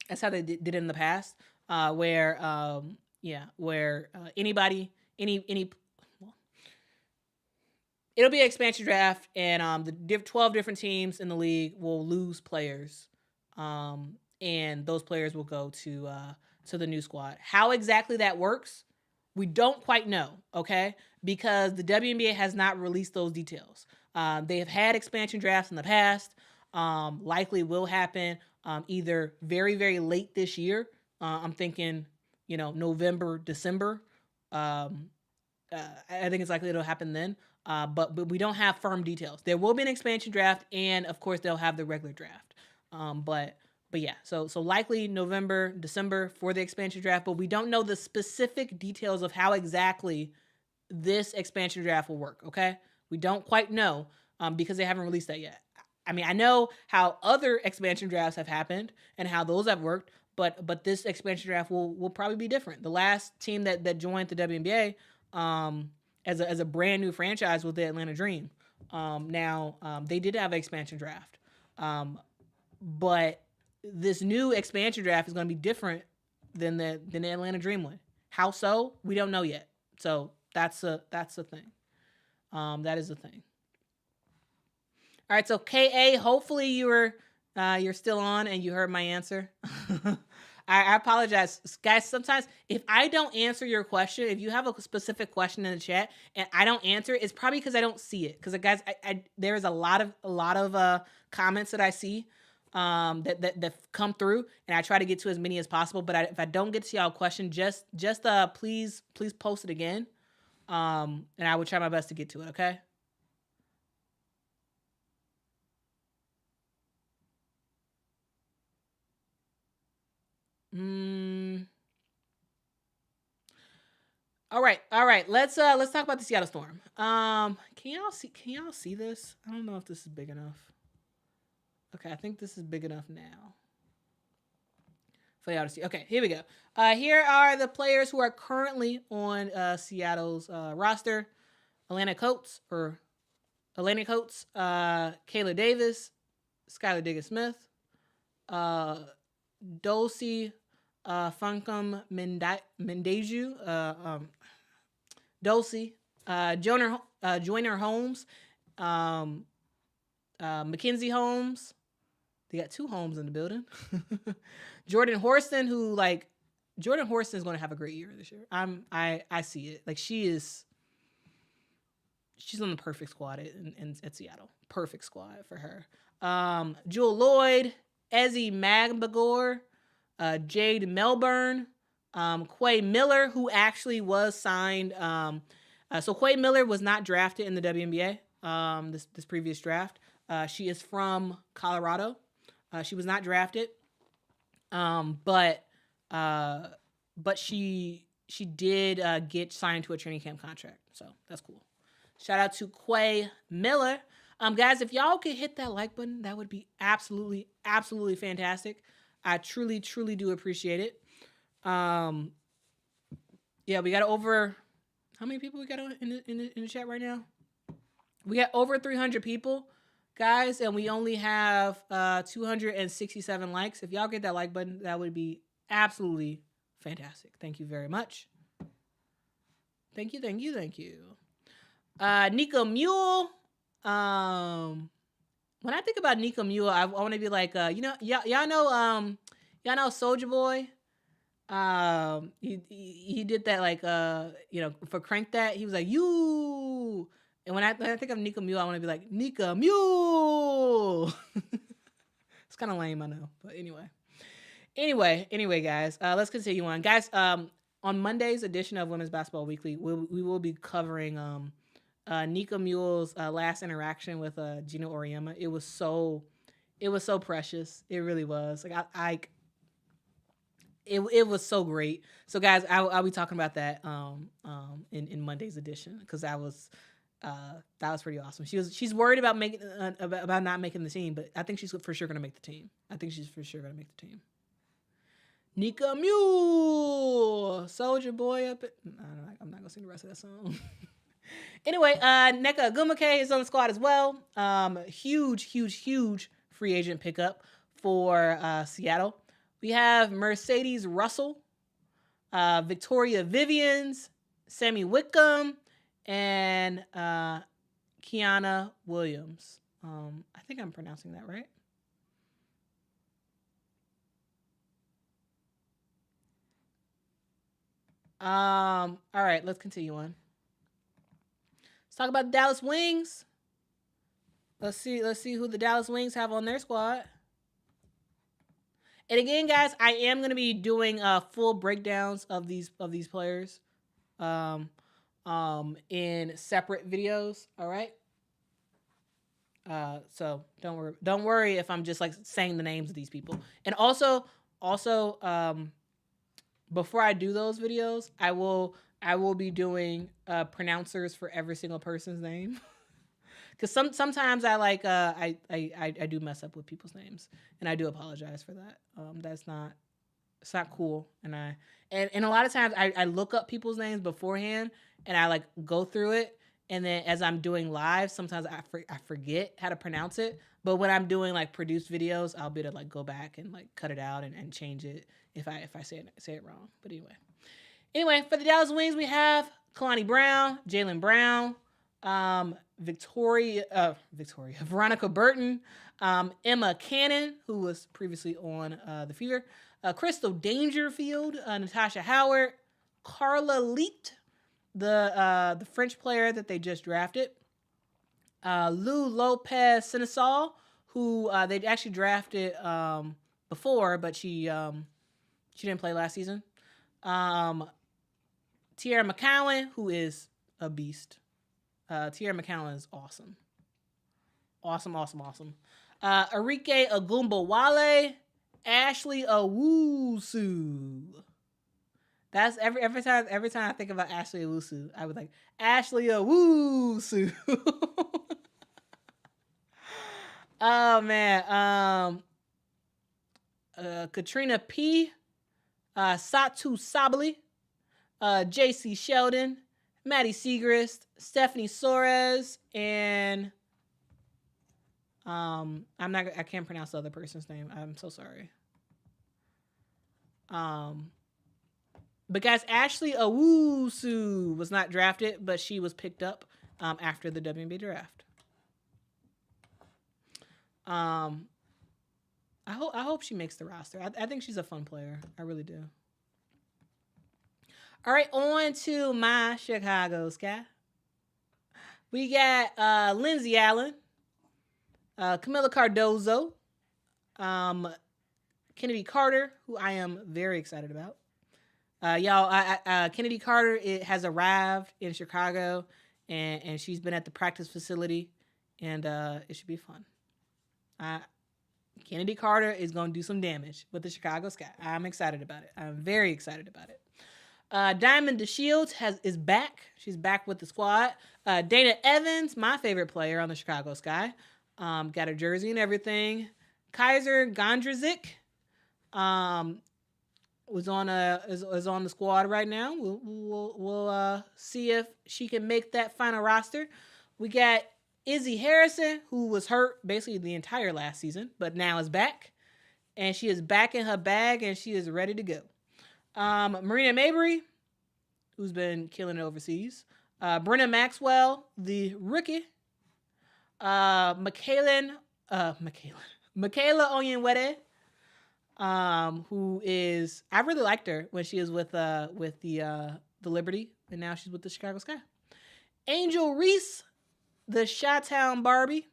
that's how they did it in the past, where anybody, any it'll be an expansion draft, and the 12 different teams in the league will lose players, and those players will go to the new squad. How exactly that works, we don't quite know, okay? Because the WNBA has not released those details. They have had expansion drafts in the past. Likely will happen either very, very late this year. I'm thinking, November, December. I think it's likely it'll happen then. But we don't have firm details. There will be an expansion draft, and of course they'll have the regular draft. But yeah, so likely November, December for the expansion draft, but we don't know the specific details of how exactly this expansion draft will work. Okay, we don't quite know because they haven't released that yet. I mean, I know how other expansion drafts have happened and how those have worked, but this expansion draft will probably be different. The last team that joined the WNBA as a brand new franchise was the Atlanta Dream. Now they did have an expansion draft, but this new expansion draft is going to be different than the Atlanta Dream one. How so? We don't know yet. So that's a thing. That is a thing. All right, so KA, hopefully you're still on and you heard my answer. I apologize, guys. Sometimes if I don't answer your question, if you have a specific question in the chat and I don't answer it, it's probably because I don't see it. Because guys, there is a lot of comments that I see that come through, and I try to get to as many as possible. But if I don't get to y'all question, just please post it again, and I will try my best to get to it. Okay. All right. Let's talk about the Seattle Storm. Can y'all see this? I don't know if this is big enough. Okay, I think this is big enough now for y'all to see. Okay, here we go. Here are the players who are currently on Seattle's roster: Atlanta Coates, Kayla Davis, Skylar Diggins-Smith, Dulcie Funkum Mendeju, Dulcie, Joyner Holmes, Mackenzie Holmes. They got 2 Holmes in the building. Jordan Horston, Jordan Horston is going to have a great year this year. I see it. Like she's on the perfect squad at Seattle. Perfect squad for her. Jewel Lloyd, Ezzy Magbagor, Jade Melbourne, Quay Miller, who actually was signed. So Quay Miller was not drafted in the WNBA this previous draft. She is from Colorado. She was not drafted, but she did get signed to a training camp contract. So that's cool. Shout out to Quay Miller. Guys, if y'all could hit that like button, that would be absolutely, absolutely fantastic. I truly, truly do appreciate it. Yeah, we got over. How many people we got in the chat right now? We got over 300 people, guys, and we only have 267 likes. If y'all get that like button, that would be absolutely fantastic. Thank you very much. Thank you. Nico Mule. When I think about Nico Mule, I want to be like, y'all know Soulja Boy. He did that like for Crank That. He was like you. And when I think of Nico Mule, I want to be like Nico Mule. It's kind of lame, I know, but anyway, guys, let's continue on, guys. On Monday's edition of Women's Basketball Weekly, we will be covering Nika Mule's last interaction with Gina Oriema. It was so precious. It really was. Like it was so great. So guys, I'll be talking about that in Monday's edition, because that was pretty awesome. She's worried about making about not making the team, but I think she's for sure gonna make the team. Nika Mule, Soldier Boy up. I'm not gonna sing the rest of that song. Anyway, Nneka Ogwumike is on the squad as well. Huge free agent pickup for Seattle. We have Mercedes Russell, Victoria Vivians, Sammy Wickham, and Kiana Williams. I think I'm pronouncing that right. All right, let's continue on. Let's talk about the Dallas Wings. Let's see who the Dallas Wings have on their squad. And again, guys, I am going to be doing full breakdowns of these players in separate videos, all right? So don't worry if I'm just like saying the names of these people. And also before I do those videos, I will be doing pronouncers for every single person's name. Because sometimes I do mess up with people's names, and I do apologize for that. It's not cool. And a lot of times I look up people's names beforehand, and I like go through it, and then as I'm doing live, sometimes I forget how to pronounce it. But when I'm doing like produced videos, I'll be able to like go back and like cut it out and change it if I say it wrong. But anyway, for the Dallas Wings, we have Kalani Brown, Jaylen Brown, Veronica Burton, Emma Cannon, who was previously on the Fever, Crystal Dangerfield, Natasha Howard, Carla Leet, the French player that they just drafted, Lou Lopez Sinisal, who they actually drafted before, but she didn't play last season. Tierra McCowan, who is a beast. Tierra McCowan is awesome. Awesome. Arike Agumbawale, Ashley Owusu. That's every time I think about Ashley Owusu, I was like, Ashley Owusu. Oh man. Katrina P, Satu Sabali, JC Sheldon, Maddie Segrist, Stephanie Soares, and I can't pronounce the other person's name. I'm so sorry. But guys, Ashley Owusu was not drafted, but she was picked up after the WNBA draft. I hope she makes the roster. I think she's a fun player. I really do. All right, on to my Chicago Sky. We got Lindsay Allen, Camila Cardozo, Kennedy Carter, who I am very excited about. Kennedy Carter has arrived in Chicago, and she's been at the practice facility, and it should be fun. Kennedy Carter is going to do some damage with the Chicago Sky. I'm excited about it. I'm very excited about it. Diamond DeShields is back. She's back with the squad. Dana Evans, my favorite player on the Chicago Sky, got her jersey and everything. Kaiser Gondrezick is on the squad right now. We'll see if she can make that final roster. We got Izzy Harrison, who was hurt basically the entire last season, but now is back, and she is back in her bag, and she is ready to go. Marina Mabry, who's been killing it overseas. Brenna Maxwell, the rookie. Michaela Onyenwere, who is, I really liked her when she was with the Liberty, and now she's with the Chicago Sky. Angel Reese, the Chi-Town Barbie.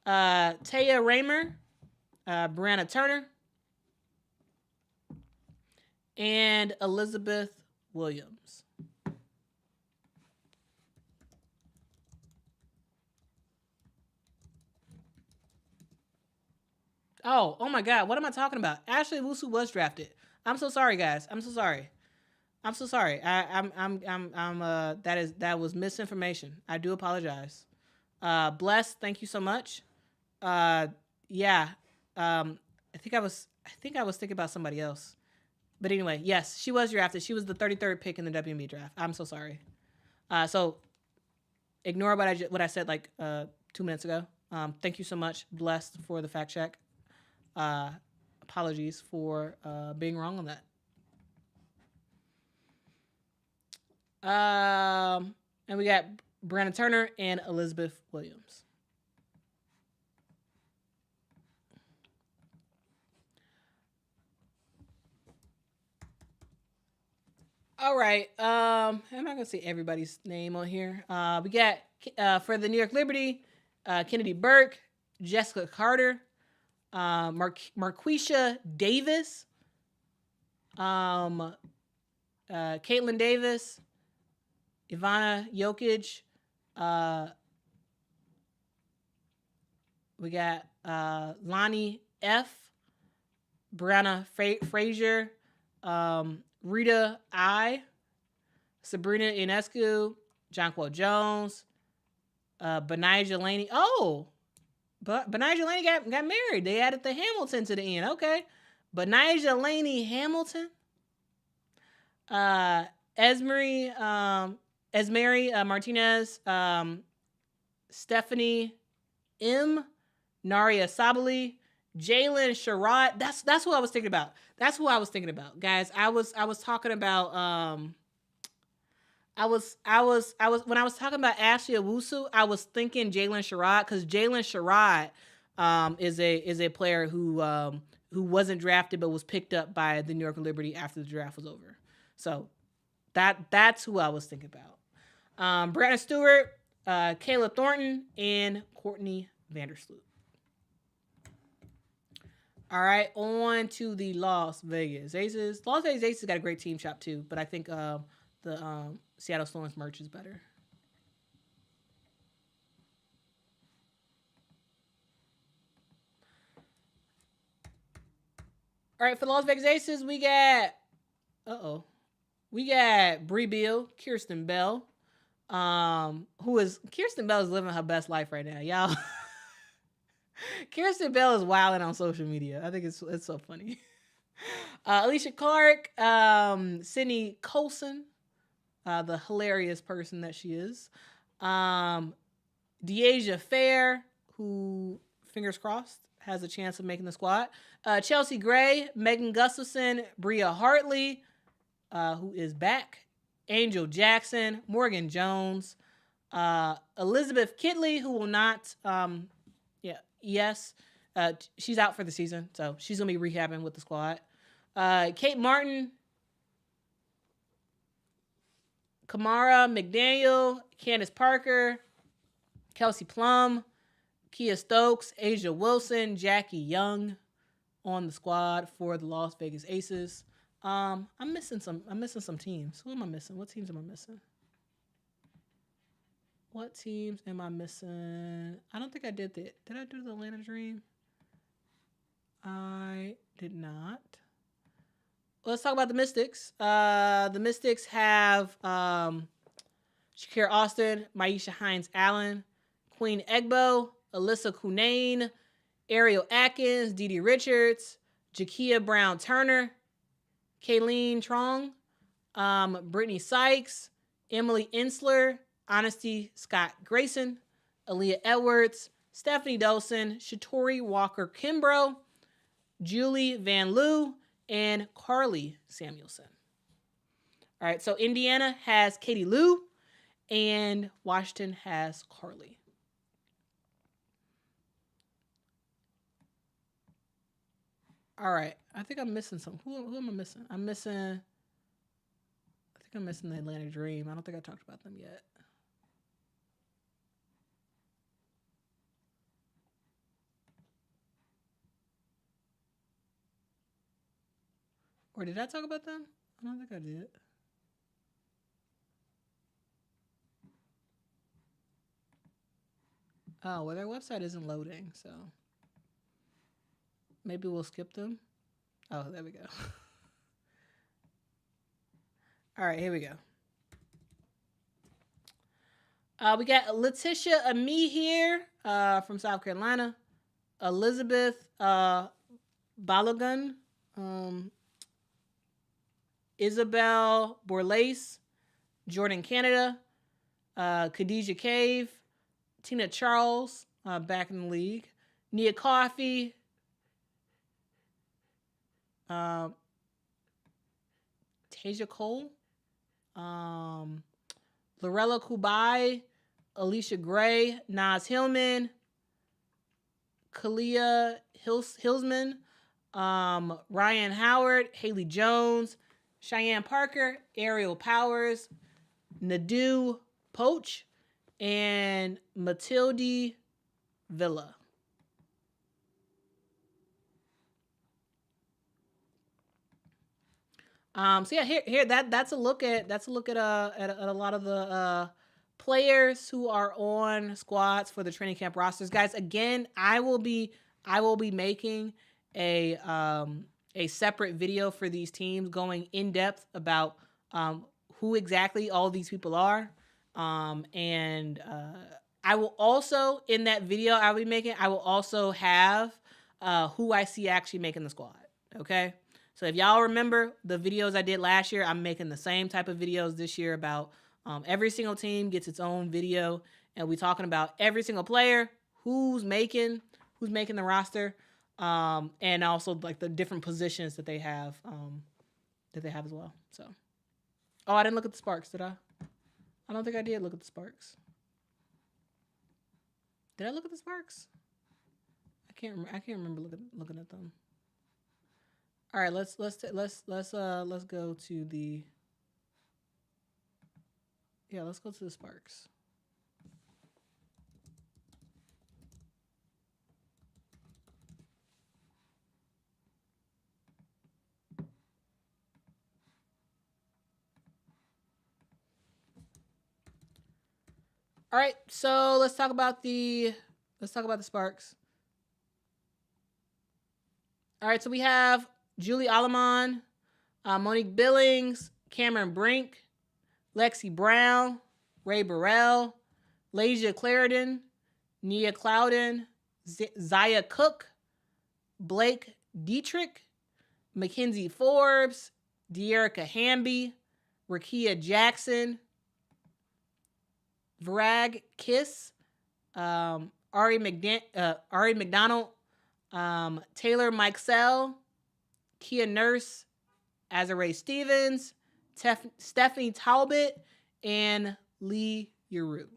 Taya Raymer, Brianna Turner, and Elizabeth Williams. Oh my God. What am I talking about? Ashley Owusu was drafted. I'm so sorry, guys. I'm so sorry. I'm so sorry. That was misinformation. I do apologize. Bless, thank you so much. Yeah. I think I was thinking about somebody else. But anyway, yes, she was drafted. She was the 33rd pick in the WNBA draft. I'm so sorry. So ignore what I said like 2 minutes ago. Thank you so much, Blessed, for the fact check. Apologies for being wrong on that. And we got Brandon Turner and Elizabeth Williams. All right. I'm not gonna say everybody's name on here. We got for the New York Liberty, Kennedy Burke, Jessica Carter, Marquisha Davis, Caitlin Davis, Ivana Jokic. We got Lonnie F, Brianna Frazier, Rita I, Sabrina Ionescu, Jonquil Jones, Benijah Laney. Oh, but Benijah Laney got married. They added the Hamilton to the end. Okay. Benijah Laney Hamilton. Esmery Martinez, Stephanie M, Naria Sabali, Jalen Sherrod. That's who I was thinking about. That's who I was thinking about, guys. I was talking about I was when I was talking about Ashley Owusu, I was thinking Jalen Sherrod, because Jalen Sherrod is a player who wasn't drafted but was picked up by the New York Liberty after the draft was over. So that's who I was thinking about. Brandon Stewart, Kayla Thornton, and Courtney Vandersloot. All right, on to the Las Vegas Aces. Las Vegas Aces got a great team shop too, but I think the Seattle Storm's merch is better. All right, for the Las Vegas Aces, we got Bree Beal, Kirsten Bell, Kirsten Bell is living her best life right now, y'all. Kirsten Bell is wilding on social media. I think it's so funny. Alicia Clark, Sydney Colson, the hilarious person that she is. Deasia Fair, who, fingers crossed, has a chance of making the squad. Chelsea Gray, Megan Gustafson, Bria Hartley, who is back. Angel Jackson, Morgan Jones, Elizabeth Kitley, who will not, she's out for the season, so she's going to be rehabbing with the squad. Kate Martin, Kamara McDaniel, Candace Parker, Kelsey Plum, Kia Stokes, Asia Wilson, Jackie Young on the squad for the Las Vegas Aces. I'm missing some teams. Who am I missing? What teams am I missing? I don't think I did that. Did I do the Atlanta Dream? I did not. Let's talk about the Mystics. The Mystics have Shakira Austin, Maisha Hines-Allen, Queen Egbo, Alyssa Cunane, Ariel Atkins, Dee Richards, Jakia Brown-Turner, Kayleen Trong, Brittany Sykes, Emily Insler, Honesty Scott Grayson, Aaliyah Edwards, Stephanie Dolson, Shatori Walker-Kimbrough, Julie Van Loo, and Carly Samuelson. All right, so Indiana has Katie Lou, and Washington has Carly. All right, I think I'm missing some. Who am I missing? I think I'm missing the Atlanta Dream. I don't think I talked about them yet. Or did I talk about them? I don't think I did. Oh, well, their website isn't loading, so maybe we'll skip them. Oh, there we go. All right, here we go. We got Letitia Ami here from South Carolina. Elizabeth Balogun. Isabel Borlace. Jordan Canada. Khadijah Cave. Tina Charles, back in the league. Nia Coffey. Tasia Cole. Lorella Kubai. Alicia Gray. Naz Hillman. Kalia Hilsman. Ryan Howard. Haley Jones. Cheyenne Parker. Ariel Powers. Nadu Poach. And Matilde Villa. So yeah, here that's a look at a lot of the players who are on squads for the training camp rosters. Guys, again, I will be making a separate video for these teams going in depth about who exactly all these people are. And I will also, in that video I'll be making, I will also have who I see actually making the squad. Okay. So if y'all remember the videos I did last year, I'm making the same type of videos this year about every single team gets its own video, and we're talking about every single player, who's making the roster, and also like the different positions that they have as well. So, oh, I didn't look at the Sparks, did I? I don't think I did look at the Sparks. Did I look at the Sparks? I can't remember looking at them. All right, let's go to the let's go to the Sparks. All right, so let's talk about the Sparks. All right, so we have Julie Alamon, Monique Billings, Cameron Brink, Lexi Brown, Ray Burrell, Lasia Clarendon, Nia Clouden, Zaya Cook, Blake Dietrich, Mackenzie Forbes, De'Erica Hamby, Rakia Jackson, Varag Kiss, Ari McDonald, Taylor Mikesell, Kia Nurse, Azarae Stevens, Stephanie Talbot, and Lee Yuru.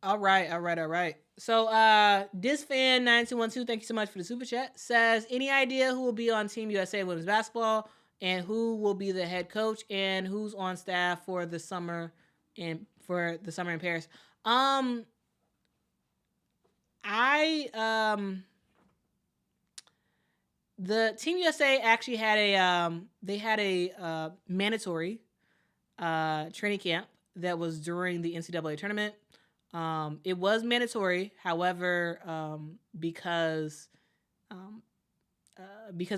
All right. So, DisFan9212, thank you so much for the super chat. Says, any idea who will be on Team USA Women's Basketball and who will be the head coach and who's on staff for the summer in Paris? The Team USA actually had a mandatory training camp that was during the NCAA tournament. It was mandatory, however, because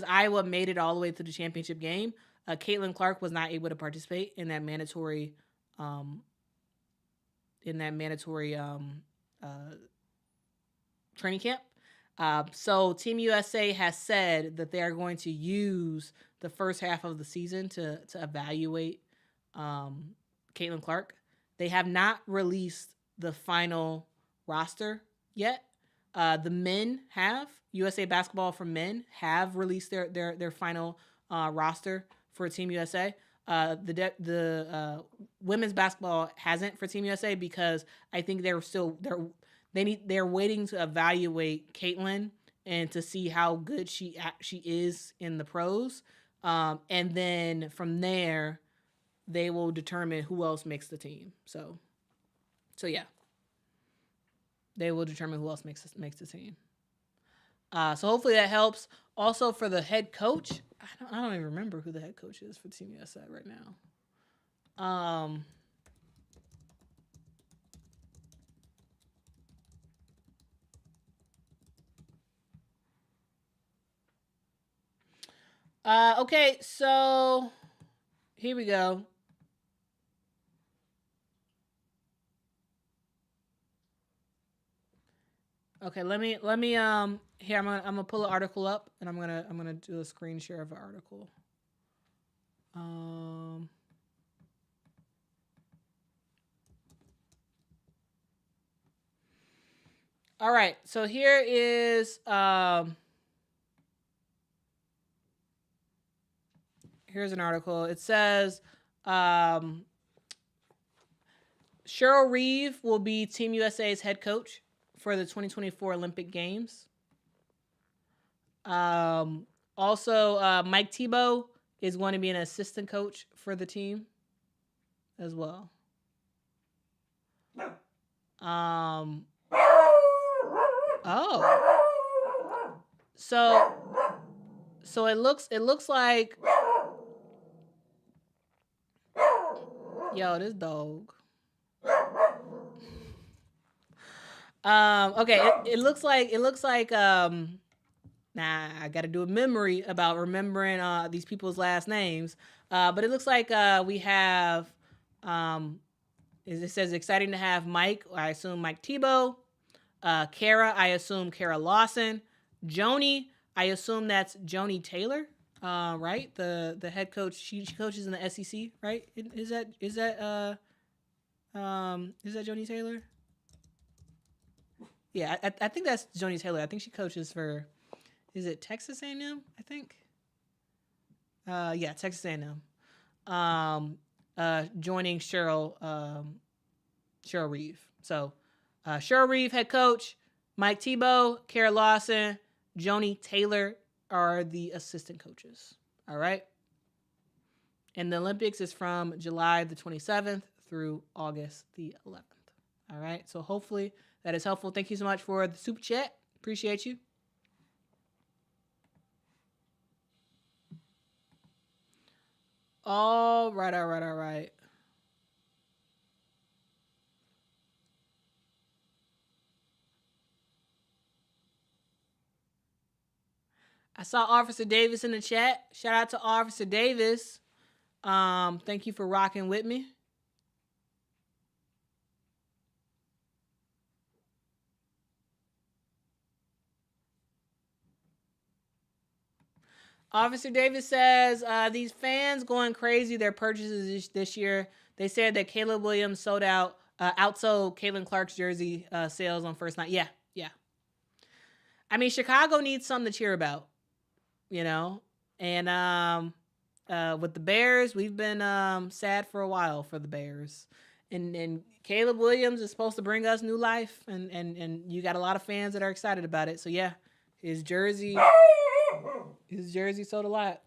Iowa made it all the way to the championship game, Caitlin Clark was not able to participate in that mandatory training camp. So Team USA has said that they are going to use the first half of the season to evaluate Caitlin Clark. They have not released the final roster yet. The men have. USA Basketball for men have released their final roster for Team USA. The women's basketball hasn't for Team USA because I think they're waiting to evaluate Caitlin and to see how good she is in the pros, and then from there they will determine who else makes the team. So yeah, they will determine who else makes the team. So hopefully that helps. Also for the head coach, I don't even remember who the head coach is for Team USA right now. Okay, so here we go. Okay, let me here I'm gonna pull an article up and I'm gonna do a screen share of an article. All right, so here is here's an article. It says Cheryl Reeve will be Team USA's head coach for the 2024 Olympic Games. Also, Mike Tebow is going to be an assistant coach for the team as well. Oh. So it looks like, yo, this dog. Okay, it looks like nah, I got to do a memory about remembering these people's last names. But it looks like we have it says exciting to have Mike, I assume Mike Tebow, Kara, I assume Kara Lawson, Joni, I assume that's Joni Taylor, right? The head coach, she coaches in the SEC, right? Is that Joni Taylor? Yeah, I think that's Joni Taylor. I think she coaches for, is it Texas A&M? I think. Yeah, Texas A&M. Joining Cheryl Reeve. So, Cheryl Reeve, head coach, Mike Tebow, Kara Lawson, Joni Taylor are the assistant coaches. All right. And the Olympics is from July the 27th through August the 11th. All right. So hopefully that is helpful. Thank you so much for the super chat. Appreciate you. All right. I saw Officer Davis in the chat. Shout out to Officer Davis. Thank you for rocking with me. Officer Davis says, these fans going crazy, their purchases this year. They said that Caleb Williams outsold Caitlin Clark's jersey sales on first night. Yeah. I mean, Chicago needs something to cheer about, you know? And with the Bears, we've been sad for a while for the Bears. And Caleb Williams is supposed to bring us new life, and you got a lot of fans that are excited about it. So, yeah, his jersey sold a lot.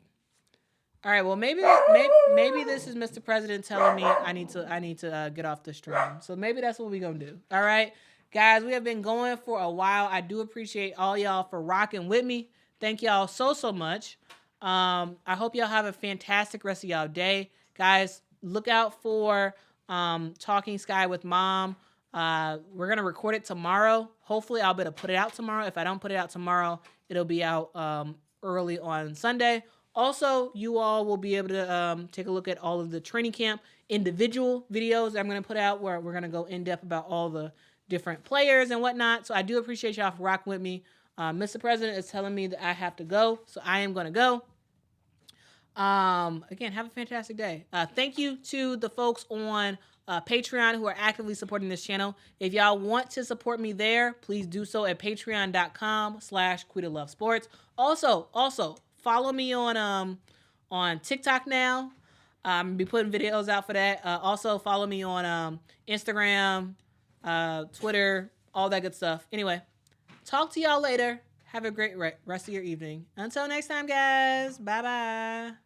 All right, well, maybe this is Mr. President telling me I need to get off the stream. So maybe that's what we're going to do. All right, guys, we have been going for a while. I do appreciate all y'all for rocking with me. Thank y'all so much. I hope y'all have a fantastic rest of y'all day. Guys, look out for Talking Sky with Mom. We're going to record it tomorrow. Hopefully, I'll be able to put it out tomorrow. If I don't put it out tomorrow, it'll be out early on Sunday. Also, you all will be able to take a look at all of the training camp individual videos that I'm going to put out where we're going to go in depth about all the different players and whatnot. So I do appreciate y'all for rocking with me. Mr. President is telling me that I have to go, so I am going to go. Again, have a fantastic day. Thank you to the folks on Patreon who are actively supporting this channel. If y'all want to support me there, please do so at patreon.com/Quita Loves Sports. Also, follow me on TikTok now. I'm gonna be putting videos out for that. Also, follow me on Instagram, Twitter, all that good stuff. Anyway, talk to y'all later. Have a great rest of your evening. Until next time, guys. Bye-bye.